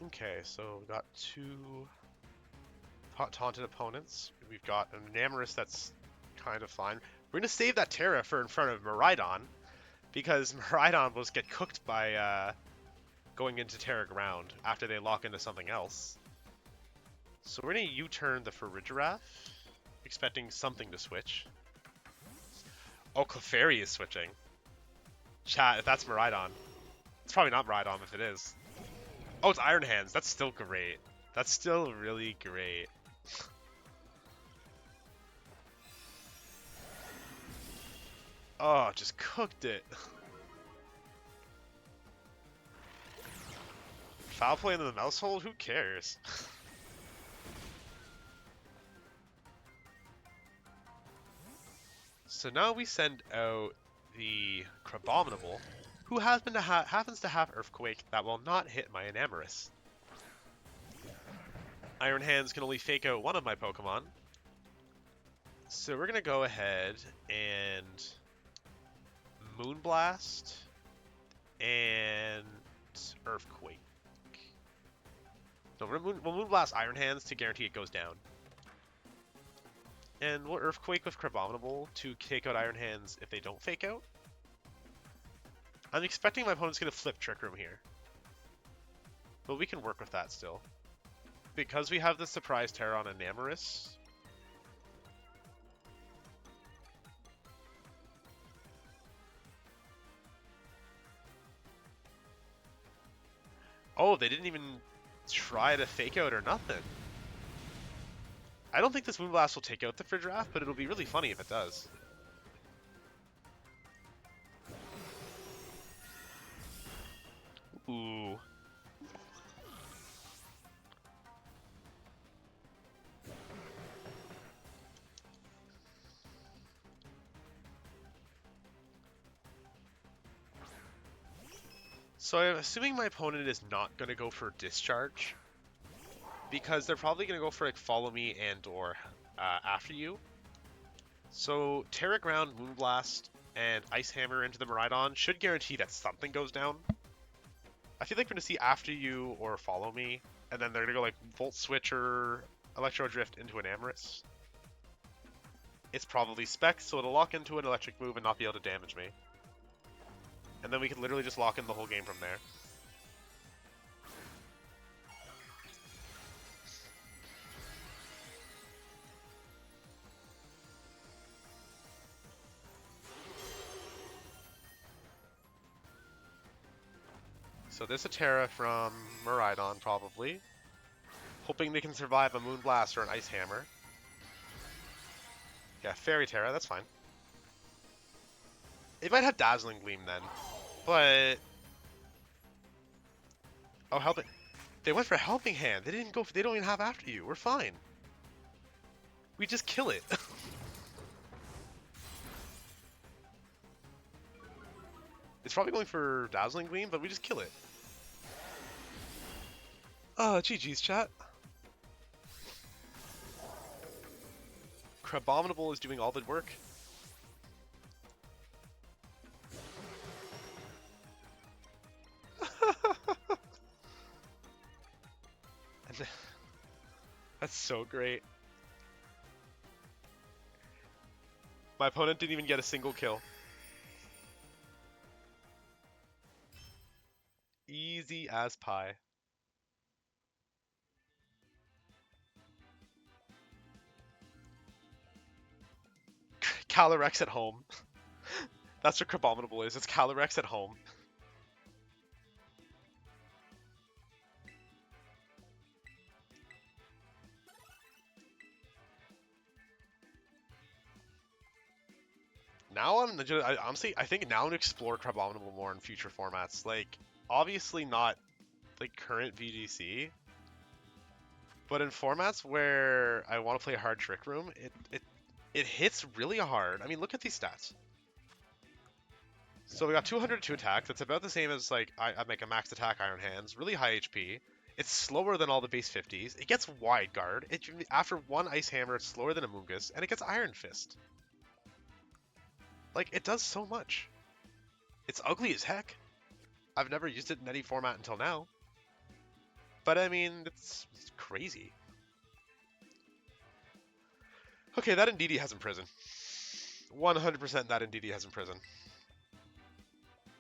Okay, so we got two taunted opponents. We've got an Enamorus that's kind of fine. We're going to save that Terra for in front of Miraidon, because Miraidon will just get cooked by going into Terra Ground after they lock into something else. So we're going to U-turn the Farigiraf, expecting something to switch. Oh, Clefairy is switching. Chat, if that's Miraidon. It's probably not Miraidon if it is. Oh, it's Iron Hands. That's still great. That's still really great. Oh, just cooked it. Foul play into the Maushold? Who cares? So now we send out the Crabominable, who happens to have Earthquake that will not hit my Enamorus. Iron Hands can only fake out one of my Pokemon. So we're going to go ahead and Moonblast and Earthquake. No, we'll Moonblast Iron Hands to guarantee it goes down. And we'll Earthquake with Crabominable to take out Iron Hands if they don't fake out. I'm expecting my opponent's going to flip Trick Room here. But we can work with that still. Because we have the Surprise Terror on Enamorus. Oh, they didn't even try to fake out or nothing. I don't think this Moonblast will take out the Fridge-Raft, but it'll be really funny if it does. Ooh. So I'm assuming my opponent is not going to go for Discharge, because they're probably going to go for like Follow Me and or After You. So Terra Ground, Moonblast, and Ice Hammer into the Miraidon should guarantee that something goes down. I feel like we're going to see After You or Follow Me, and then they're going to go like Volt Switch or Electro Drift into an Enamorus. It's probably Specs, so it'll lock into an electric move and not be able to damage me. And then we can literally just lock in the whole game from there. So this a Terra from Miraidon, probably. Hoping they can survive a Moonblast or an Ice Hammer. Yeah, Fairy Terra, that's fine. It might have Dazzling Gleam then, but... Oh, Helping... They went for Helping Hand. They didn't go for... They don't even have After You. We're fine. We just kill it. It's probably going for Dazzling Gleam, but we just kill it. Oh, GG's, chat. Crabominable is doing all the work. That's so great. My opponent didn't even get a single kill. Easy as pie. Calyrex at home. That's what Crabominable is. It's Calyrex at home. Now honestly, I think now to explore Crabominable more in future formats. Like, obviously not like current VGC, but in formats where I want to play hard Trick Room, it hits really hard. I mean, look at these stats. So we got 202 attack. That's about the same as like I make a max attack Iron Hands. Really high HP. It's slower than all the base 50s. It gets Wide Guard. After one Ice Hammer, it's slower than a Moongus, and it gets Iron Fist. Like, it does so much. It's ugly as heck. I've never used it in any format until now. But I mean, it's crazy. Okay, that Indeedee has Imprison. 100% that Indeedee has Imprison.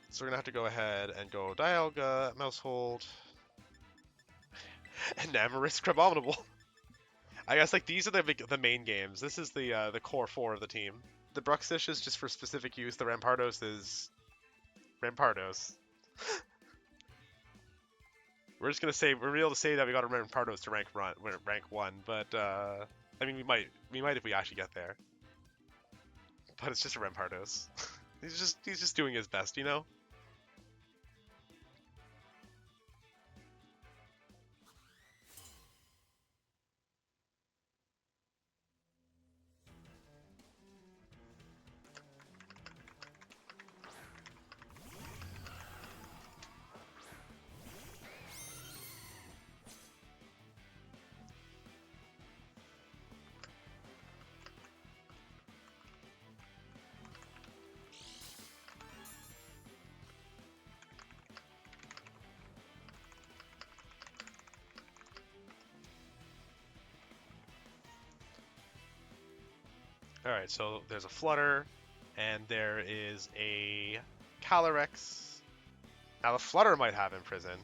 So we're gonna have to go ahead and go Dialga, Maushold, Enamorus, Crabominable. I guess like these are the main games. This is the core four of the team. The Bruxish is just for specific use. The Rampardos is Rampardos. We're just gonna say we're able to say that we got a Rampardos to rank 1, but I mean we might if we actually get there. But it's just a Rampardos. he's just doing his best, you know. Alright, so there's a Flutter, and there is a Calyrex. Now the Flutter might have Imprison,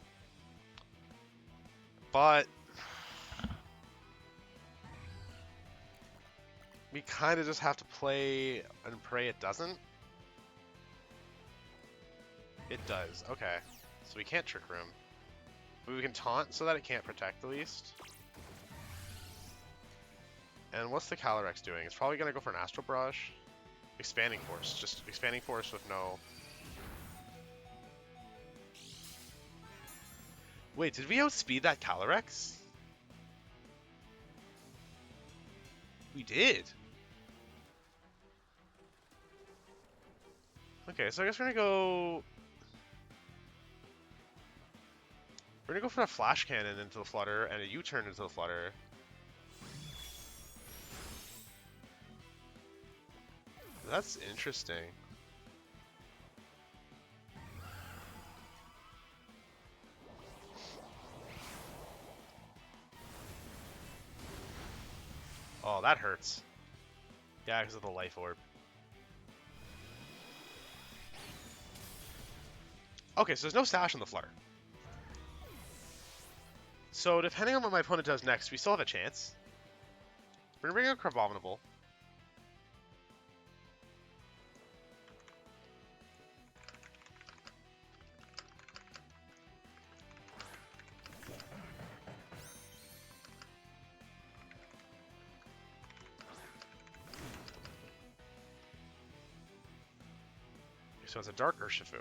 but we kind of just have to play and pray it doesn't. It does, okay. So we can't Trick Room. But we can Taunt so that it can't protect at least. And what's the Calyrex doing? It's probably going to go for an Astral Barrage. Expanding Force. Just Expanding Force with no... Wait, did we outspeed that Calyrex? We did. Okay, so I guess we're going to go... We're going to go for a Flash Cannon into the Flutter and a U-turn into the Flutter. That's interesting. Oh, that hurts. Yeah, because of the Life Orb. Okay, so there's no Sash on the Flutter. So depending on what my opponent does next, we still have a chance. We're going to bring out Crabominable. So it's a Dark Urshifu.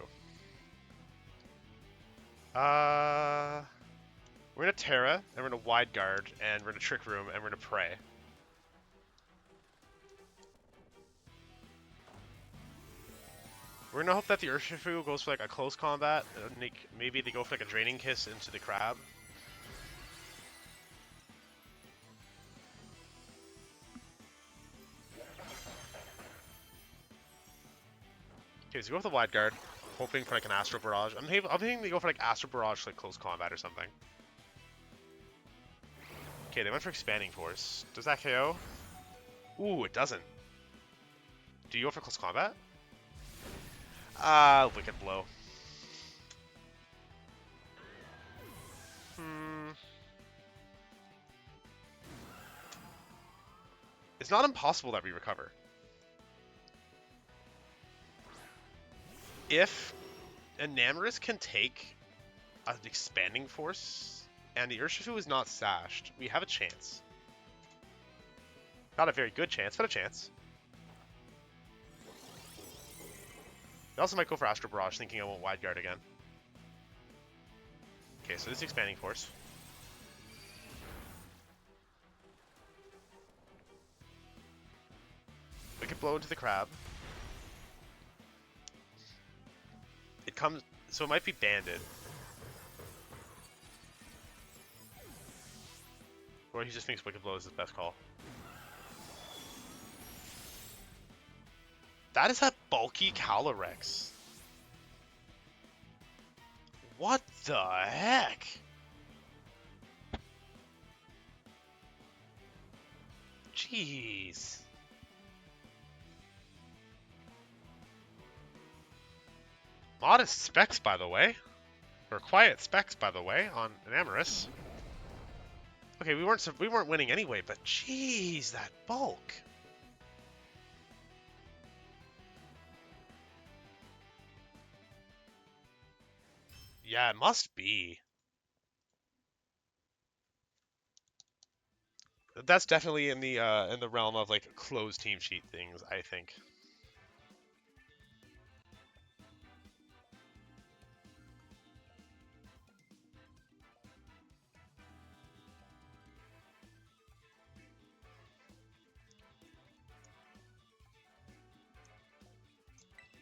We're gonna Terra, and we're gonna Wide Guard, and we're gonna Trick Room, and we're gonna Pray. We're gonna hope that the Urshifu goes for like a close combat, and maybe they go for like a Draining Kiss into the Crab. Okay, so go with the Wide Guard, hoping for like an Astral Barrage. I'm thinking they go for like Astral Barrage, like close combat or something. Okay, they went for Expanding Force. Does that KO? Ooh, it doesn't. Do you go for close combat? Wicked Blow. It's not impossible that we recover. If Enamorus can take an Expanding Force, and the Urshifu is not sashed, we have a chance. Not a very good chance, but a chance. I also might go for Astral Barrage, thinking I won't Wide Guard again. Okay, so this is Expanding Force. Wicked Blow into the Crab. It comes, so it might be Banded. Or he just thinks Wicked Blow is his best call. That is a bulky Calyrex. What the heck? Jeez. Modest specs, by the way. Or quiet specs, by the way, on Enamorus. Okay, we weren't winning anyway, but jeez, that bulk. Yeah, it must be. That's definitely in the realm of like closed team sheet things, I think.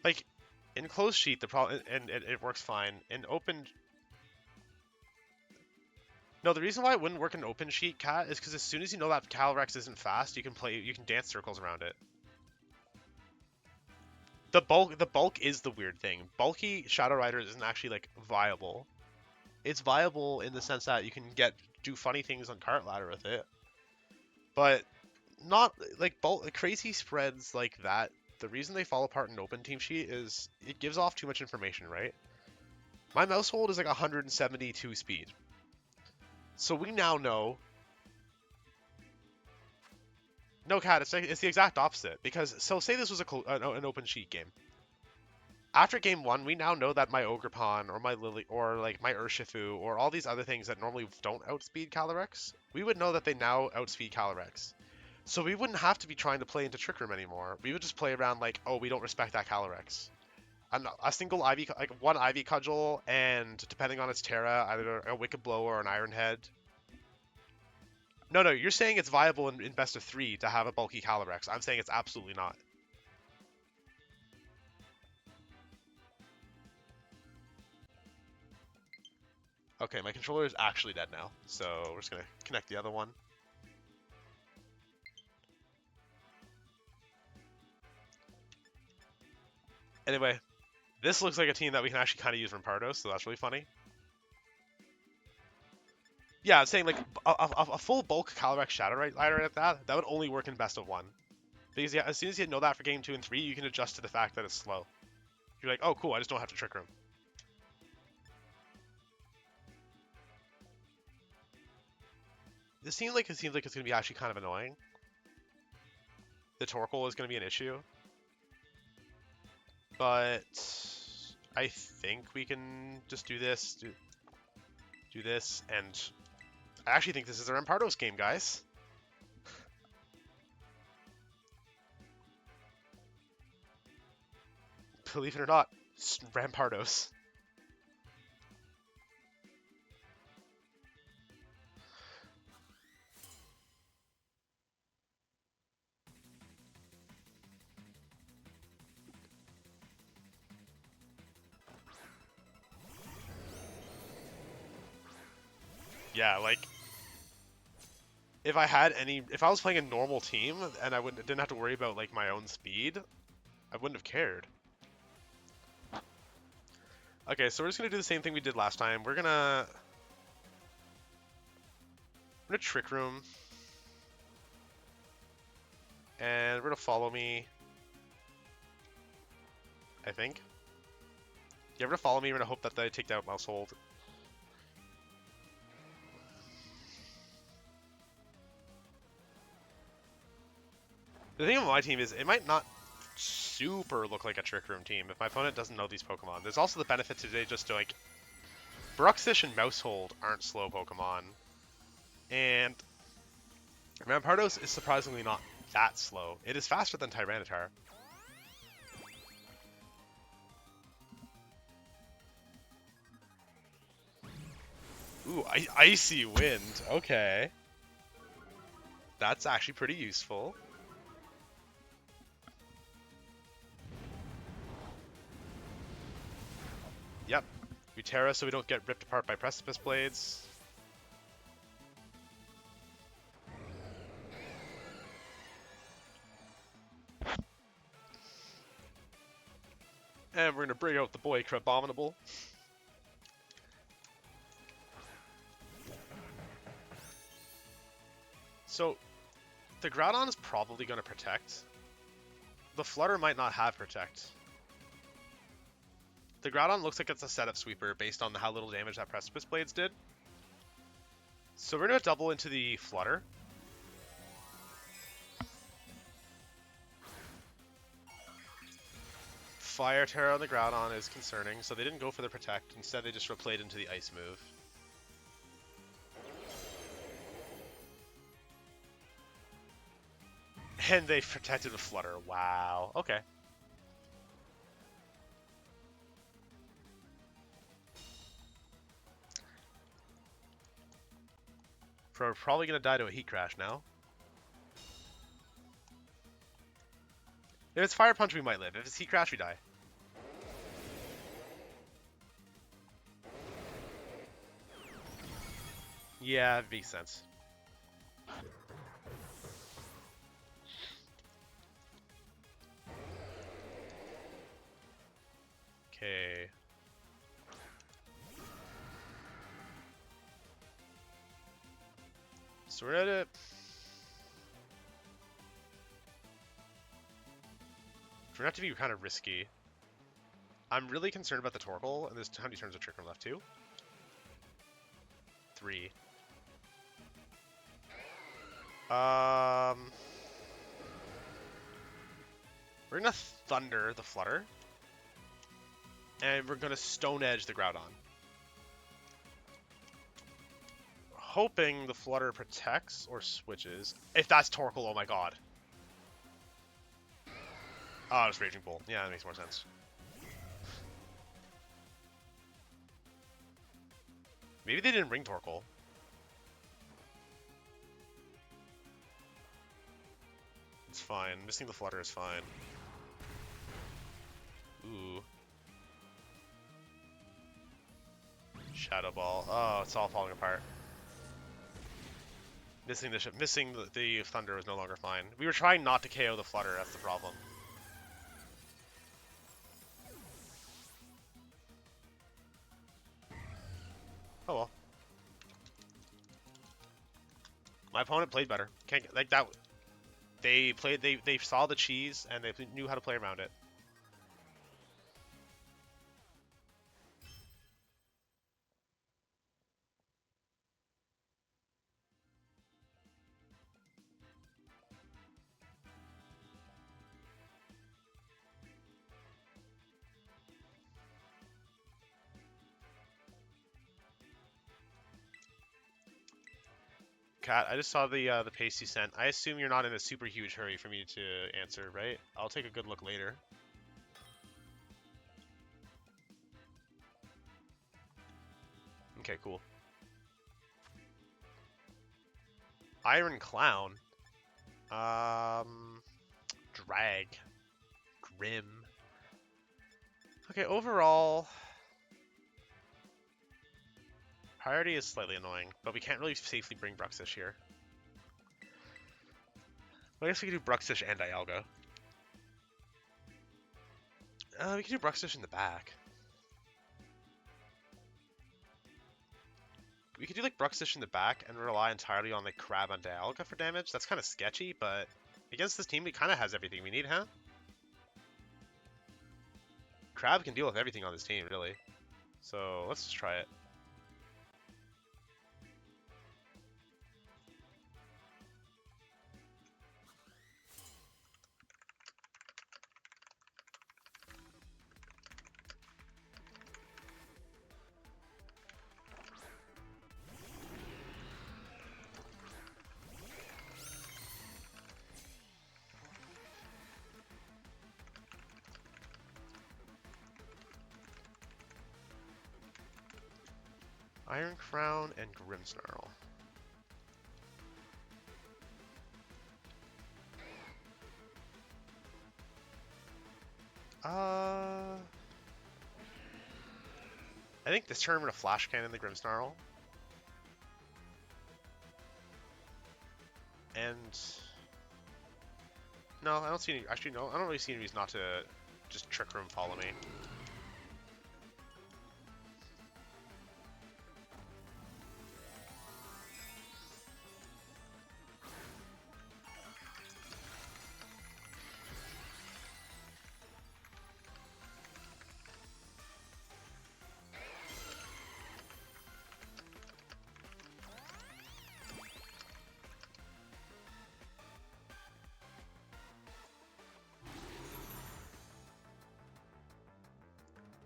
Like in closed sheet, the problem and it works fine. In open, no, the reason why it wouldn't work in open sheet, Cat, is because as soon as you know that Calyrex isn't fast, you can dance circles around it. The bulk is the weird thing. Bulky Shadow Riders isn't actually like viable. It's viable in the sense that you can do funny things on cart ladder with it, but not like bulk crazy spreads like that. The reason they fall apart in open team sheet is it gives off too much information, right? My Maushold is like 172 speed, so we now know. No, Cat, it's the exact opposite because say this was an open sheet game. After game one, we now know that my Ogerpon or my Lily or like my Urshifu or all these other things that normally don't outspeed Calyrex, we would know that they now outspeed Calyrex. So we wouldn't have to be trying to play into Trick Room anymore. We would just play around like, oh, we don't respect that Calyrex. And a single Ivy, like one Ivy Cudgel, and depending on its Terra, either a Wicked Blow or an Iron Head. No, you're saying it's viable in best of 3 to have a bulky Calyrex. I'm saying it's absolutely not. Okay, my controller is actually dead now, so we're just gonna connect the other one. Anyway, this looks like a team that we can actually kind of use Rampardos, so that's really funny. Yeah, I'm saying like a full bulk Calyrex Shadow Rider at that would only work in best of 1. Because yeah, as soon as you know that for game 2 and 3, you can adjust to the fact that it's slow. You're like, oh cool, I just don't have to Trick Room. It seems like it's gonna be actually kind of annoying. The Torkoal is gonna be an issue, but I think we can just do this, do this, and I actually think this is a Rampardos game, guys. Believe it or not, Rampardos. Yeah, like if I was playing a normal team and didn't have to worry about like my own speed, I wouldn't have cared. Okay, so we're just gonna do the same thing we did last time. We're gonna Trick Room, and we're gonna follow me. I think. Yeah, we're gonna follow me. We're gonna hope that they take down Maushold. The thing with my team is it might not super look like a Trick Room team if my opponent doesn't know these Pokemon. There's also the benefit today just to like Bruxish and Maushold aren't slow Pokemon, and Rampardos is surprisingly not that slow. It is faster than Tyranitar. Ooh, Icy Wind. Okay. That's actually pretty useful. Yep. We Terra so we don't get ripped apart by Precipice Blades. And we're going to bring out the boy Crabominable. So, the Groudon is probably going to Protect. The Flutter might not have Protect. The Groudon looks like it's a setup sweeper based on how little damage that Precipice Blades did. So we're going to double into the Flutter. Fire Terra on the Groudon is concerning, so they didn't go for the Protect. Instead, they just replayed into the Ice move. And they protected with Flutter. Wow. Okay. We're probably going to die to a Heat Crash now. If it's Fire Punch, we might live. If it's Heat Crash, we die. Yeah, it makes sense. Okay. So we're at it. We're gonna have to be kind of risky. I'm really concerned about the Torkoal, and there's how many turns of Trick Room left? 2? 3. We're gonna Thunder the Flutter, and we're gonna Stone Edge the Groudon. Hoping the Flutter protects or switches. If that's Torkoal, oh my god. Oh, it's Raging Bolt. Yeah, that makes more sense. Maybe they didn't bring Torkoal. It's fine. Missing the Flutter is fine. Ooh. Shadow Ball. Oh, it's all falling apart. Missing the Thunder was no longer fine. We were trying not to KO the Flutter, that's the problem. Oh well. My opponent played better. Can't get, like that. They saw the cheese and they knew how to play around it. Kat, I just saw the paste you sent. I assume you're not in a super huge hurry for me to answer, right? I'll take a good look later. Okay, cool. Iron Clown. Drag. Grim. Okay, overall, priority is slightly annoying, but we can't really safely bring Bruxish here. I guess we could do Bruxish and Dialga. We can do Bruxish in the back. We could do like Bruxish in the back and rely entirely on like Crab and Dialga for damage. That's kind of sketchy, but against this team, it kind of has everything we need, huh? Crab can deal with everything on this team, really. So let's just try it. Iron Crown and Grimmsnarl. I think this turn I'm gonna Flash Cannon the Grimmsnarl. And no, I don't see any. Actually, no, I don't really see any reason not to just Trick Room follow me.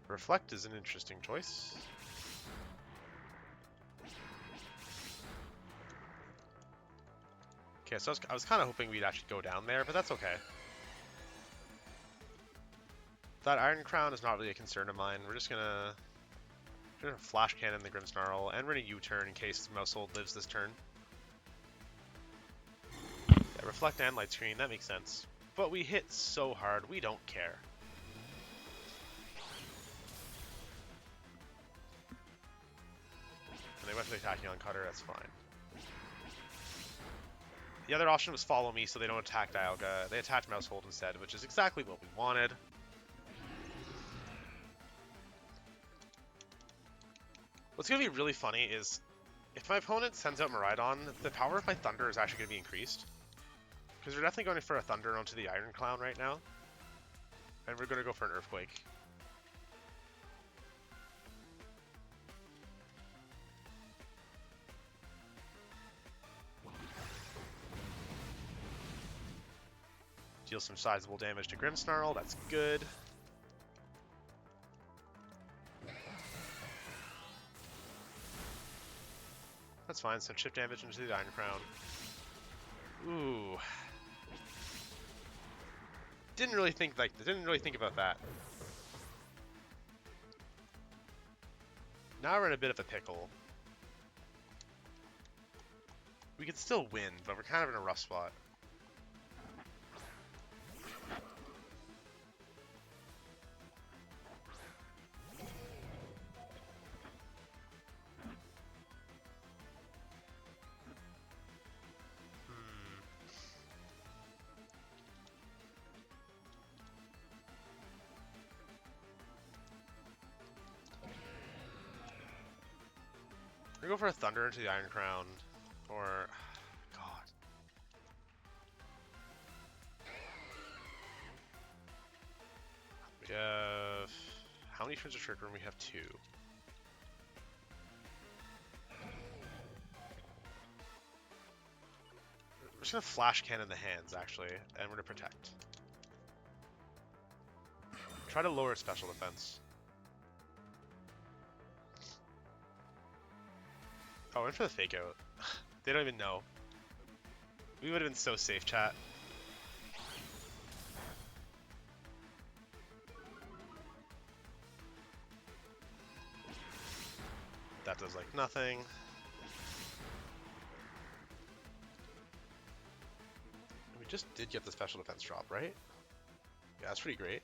Reflect is an interesting choice. Okay, so I was kind of hoping we'd actually go down there, but that's okay. That Iron Crown is not really a concern of mine. We're gonna Flash Cannon the Grimmsnarl, and we're gonna U-turn in case Maushold lives this turn. Yeah, Reflect and Light Screen, that makes sense. But we hit so hard, we don't care. And they went for the attacking on Cutter, that's fine. The other option was follow me so they don't attack Dialga. They attacked Maushold instead, which is exactly what we wanted. What's going to be really funny is, if my opponent sends out Miraidon, the power of my Thunder is actually going to be increased. Because we're definitely going for a Thunder onto the Iron Clown right now. And we're going to go for an Earthquake. Deal some sizable damage to Grimmsnarl, that's good. That's fine, some chip damage into the Iron Crown. Ooh. Didn't really think about that. Now we're in a bit of a pickle. We could still win, but we're kind of in a rough spot. We're gonna go for a Thunder into the Iron Crown, or God. We have how many turns of Trick Room? We have 2. We're just gonna Flash Cannon the hands actually, and we're gonna protect. Try to lower special defense. Oh, in for the fake out. They don't even know. We would have been so safe, chat. That does like nothing. We just did get the special defense drop, right? Yeah, that's pretty great.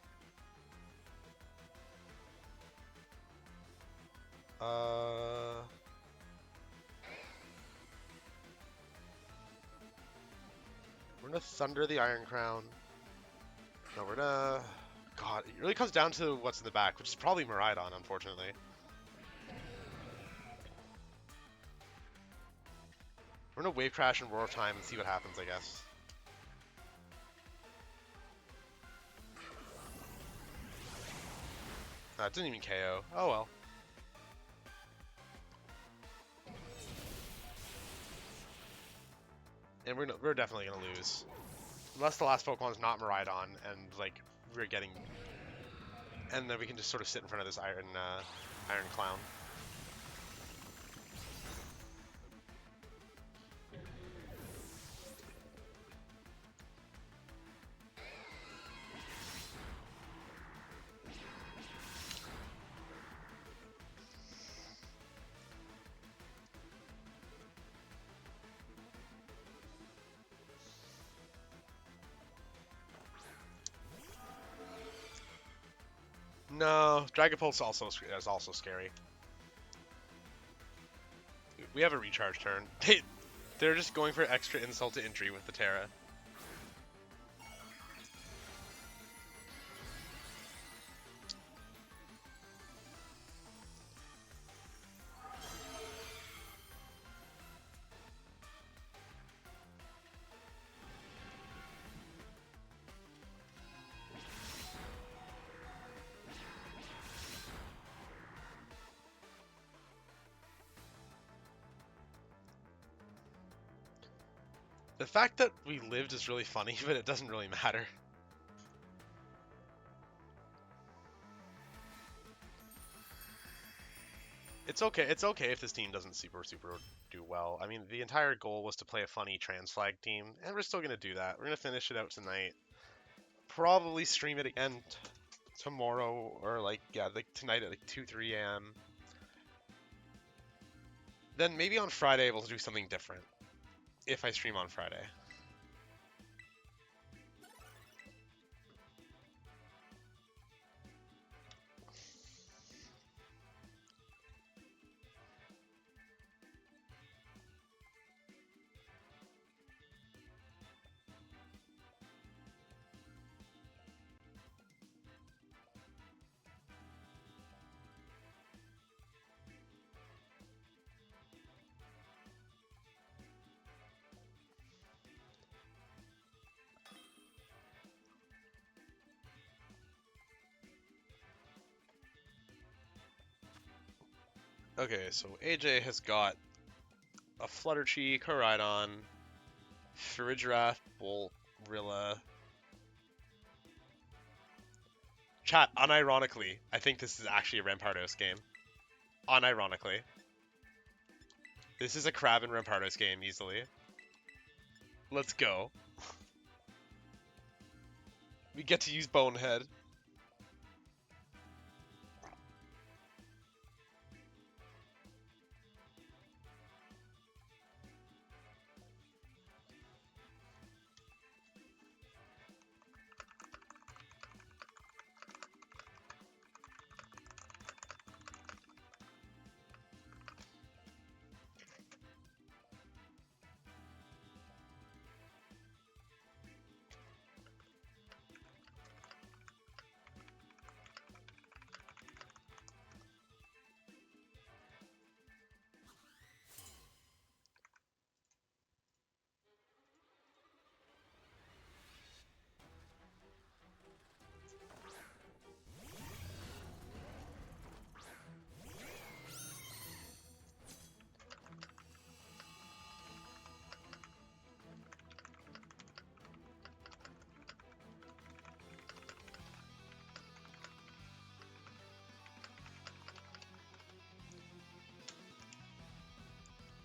We're gonna Thunder the Iron Crown. No, we're gonna... God, it really comes down to what's in the back, which is probably Miraidon, unfortunately. We're gonna Wave Crash and Roar of Time and see what happens, I guess. It didn't even KO. Oh well. And we're definitely gonna lose. Unless the last Pokemon's not Miraidon, and like we're getting, and then we can just sort of sit in front of this Iron Clown. No, Dragapult is also scary. We have a recharge turn. They're just going for extra insult to injury with the Terra. The fact that we lived is really funny, but it doesn't really matter. It's okay. It's okay if this team doesn't super do well. I mean, the entire goal was to play a funny trans flag team, and we're still gonna do that. We're gonna finish it out tonight. Probably stream it again tomorrow, or like tonight at like 2-3 a.m. Then maybe on Friday we'll do something different. If I stream on Friday. Okay, so AJ has got a Flutterchi, Koraidon, Farigiraf, Bolt, Rilla. Chat, unironically, I think this is actually a Rampardos game. Unironically. This is a Crab and Rampardos game, easily. Let's go. We get to use Bonehead.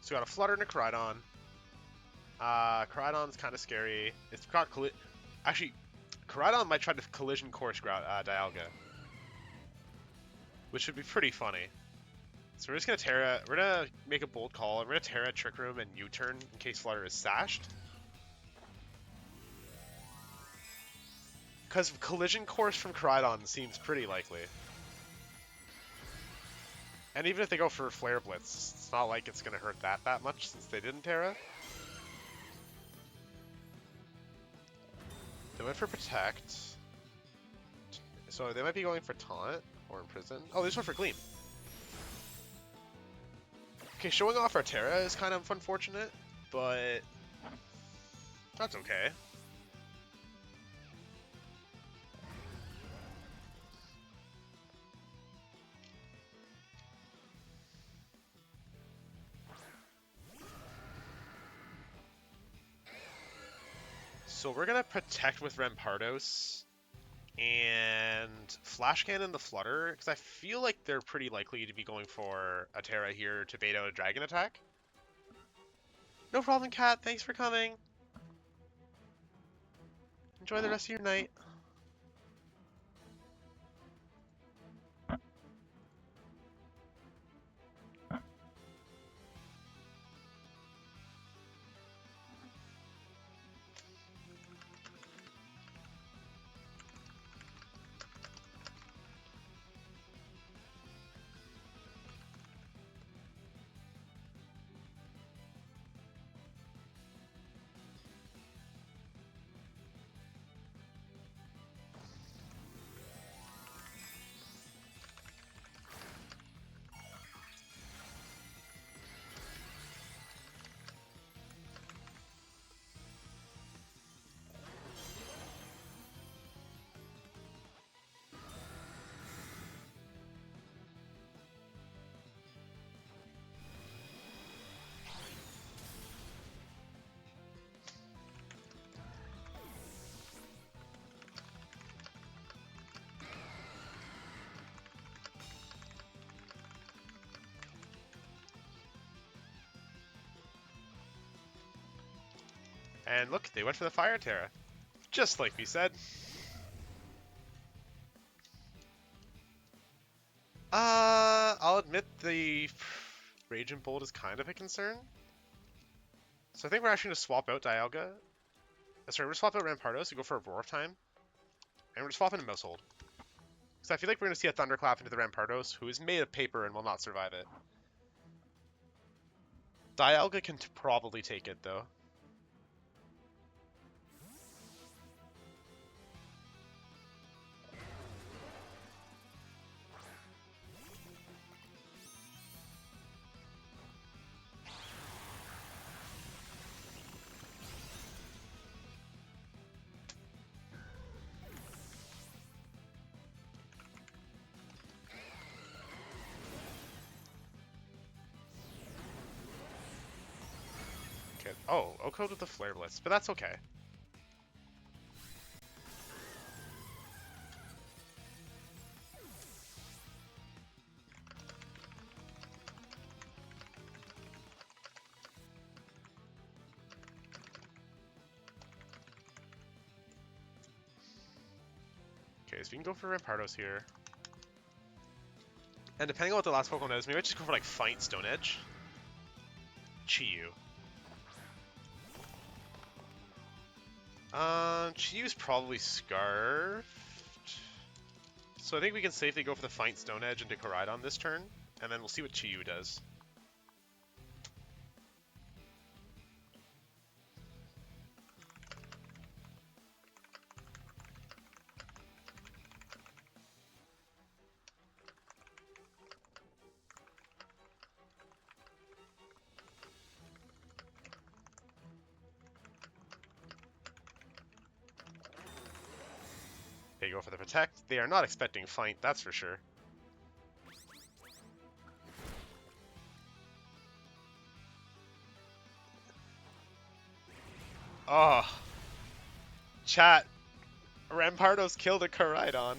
So we got a Flutter and a Koraidon. Koraidon's kind of scary. It's got actually, Koraidon might try to collision course Dialga, which would be pretty funny. So we're just gonna Terra. We're gonna make a bold call. And we're gonna Terra, Trick Room, and U-turn in case Flutter is sashed. Because collision course from Koraidon seems pretty likely. And even if they go for Flare Blitz, it's not like it's gonna hurt that much since they didn't Terra. They went for Protect. So they might be going for Taunt or Imprison. Oh, they just went for Gleam. Okay, showing off our Terra is kind of unfortunate, but that's okay. So we're gonna Protect with Rampardos and Flash Cannon the Flutter, because I feel like they're pretty likely to be going for a Terra here to bait out a Dragon attack. No problem, Cat. Thanks for coming. Enjoy the rest of your night. And look, they went for the Fire Terra. Just like we said. I'll admit the Rage and Bolt is kind of a concern. So I think we're actually going to swap out Dialga. Sorry, we're going to swap out Rampardos to go for a Roar of Time. And we're going to swap into Maushold. Because I feel like we're going to see a Thunderclap into the Rampardos, who is made of paper and will not survive it. Dialga can probably take it, though. Okay. Oh, Oko with the Flare Blitz, but that's okay. Okay, so we can go for Rampardos here. And depending on what the last Pokemon is, maybe I just go for like Fight Stone Edge. Chi-Yu. Chi-Yu's probably Scarfed. So I think we can safely go for the Fight Stone Edge into Koraidon this turn, and then we'll see what Chi-Yu does. They go for the Protect. They are not expecting Fight, that's for sure. Oh. Chat. Rampardos killed a Koraidon.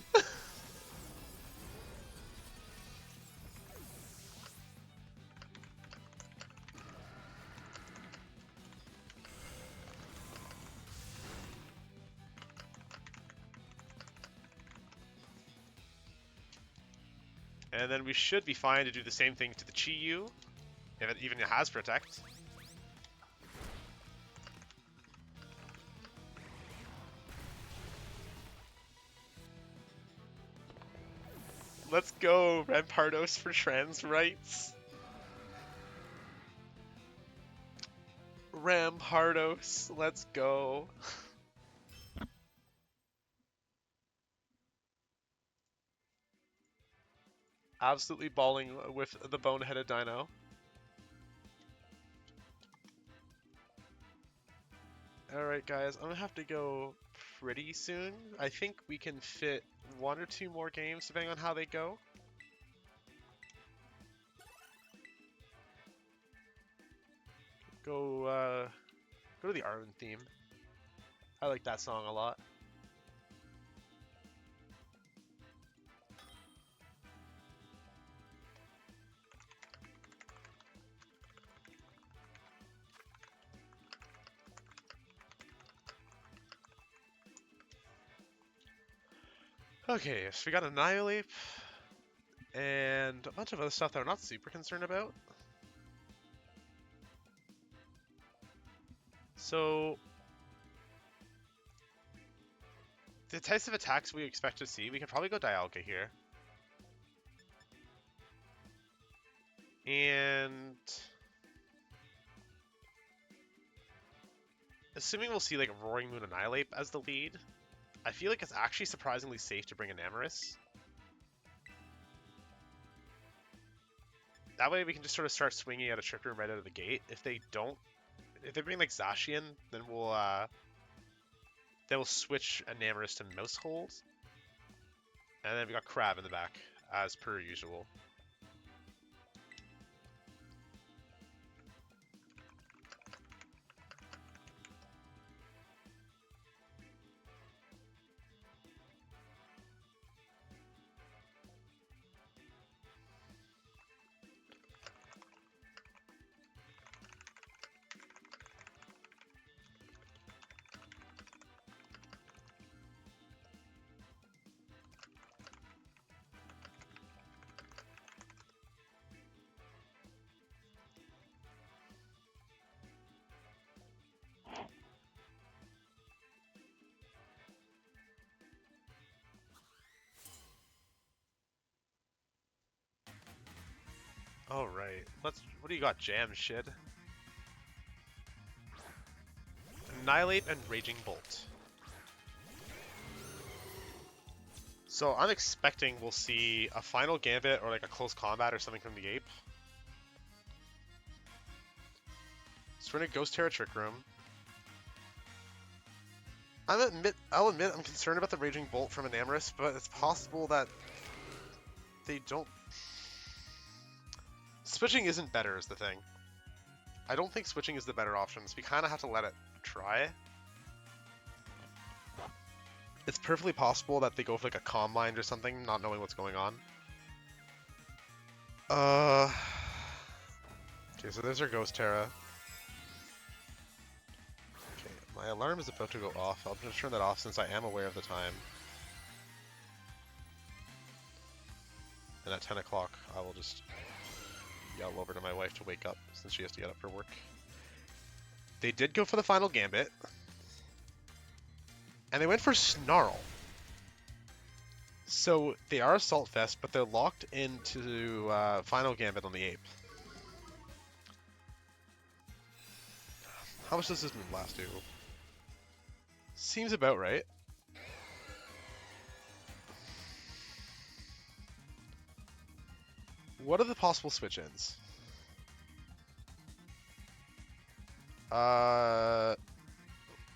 And then we should be fine to do the same thing to the Chi-Yu, if it even has Protect. Let's go, Rampardos for trans rights. Rampardos, let's go. Absolutely balling with the boneheaded dino. Alright guys, I'm gonna have to go pretty soon. I think we can fit 1 or 2 more games depending on how they go. Go to the Arwen theme. I like that song a lot. Okay, so we got Annihilate and a bunch of other stuff that I'm not super concerned about. So the types of attacks we expect to see, we can probably go Dialga here. And assuming we'll see like Roaring Moon Annihilate as the lead, I feel like it's actually surprisingly safe to bring Enamorus. That way we can just sort of start swinging at a Trick Room right out of the gate. If they bring like Zacian, then we'll switch Enamorus to Maushold. And then we got Crab in the back, as per usual. Alright, what do you got, Jam Shid? Annihilate and Raging Bolt. So I'm expecting we'll see a final gambit or like a close combat or something from the ape. So we're gonna Ghost Terra Trick Room. I'll admit I'm concerned about the Raging Bolt from Enamorus, but it's possible that they don't... Switching isn't better is the thing. I don't think switching is the better option, so we kind of have to let it try. It's perfectly possible that they go for like a Calm Mind or something, not knowing what's going on. Okay, so there's our Ghost Terra. Okay, my alarm is about to go off. I'll just turn that off since I am aware of the time. And at 10 o'clock, I will just yell over to my wife to wake up since she has to get up for work. They did go for the final gambit. And they went for Snarl. So they are Assault Vest, but they're locked into final gambit on the ape. How much does this move last do? Seems about right. What are the possible switch-ins?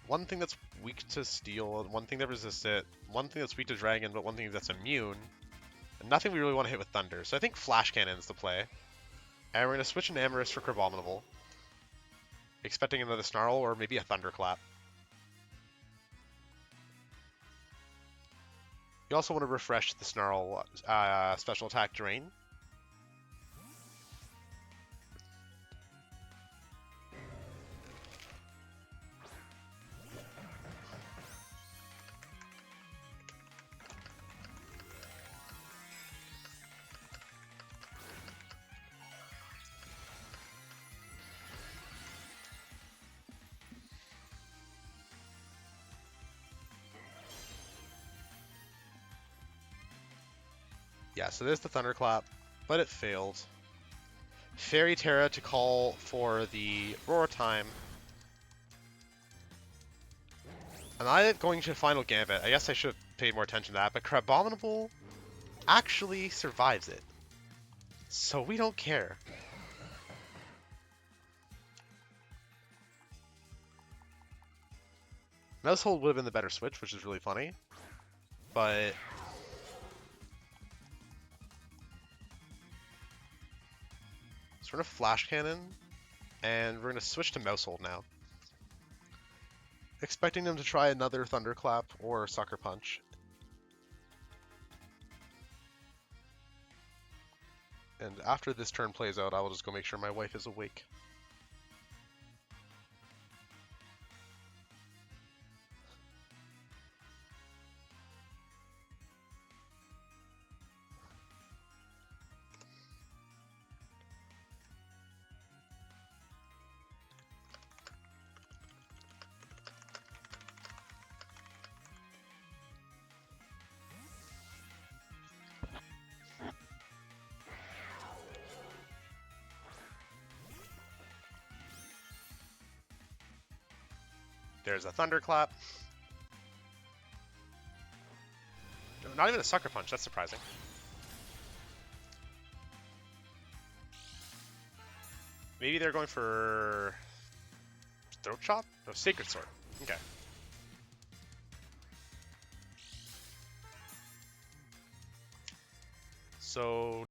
One thing that's weak to steel, one thing that resists it, one thing that's weak to dragon, but one thing that's immune, and nothing we really want to hit with thunder. So I think Flash Cannon's the play. And we're going to switch Enamorus for Crabominable. Expecting another Snarl or maybe a Thunderclap. You also want to refresh the Snarl special attack Drain. Yeah, so there's the Thunderclap, but it failed. Fairy Terra to call for the Roar Time. And I'm going to Final Gambit. I guess I should have paid more attention to that, but Crabominable actually survives it. So we don't care. Maushold would have been the better switch, which is really funny. But... So we're going to Flash Cannon, and we're going to switch to Maushold now. Expecting them to try another Thunderclap or Sucker Punch. And after this turn plays out, I will just go make sure my wife is awake. There's a Thunderclap. Not even a Sucker Punch, that's surprising. Maybe they're going for... Throat Chop? No, Sacred Sword. Okay. So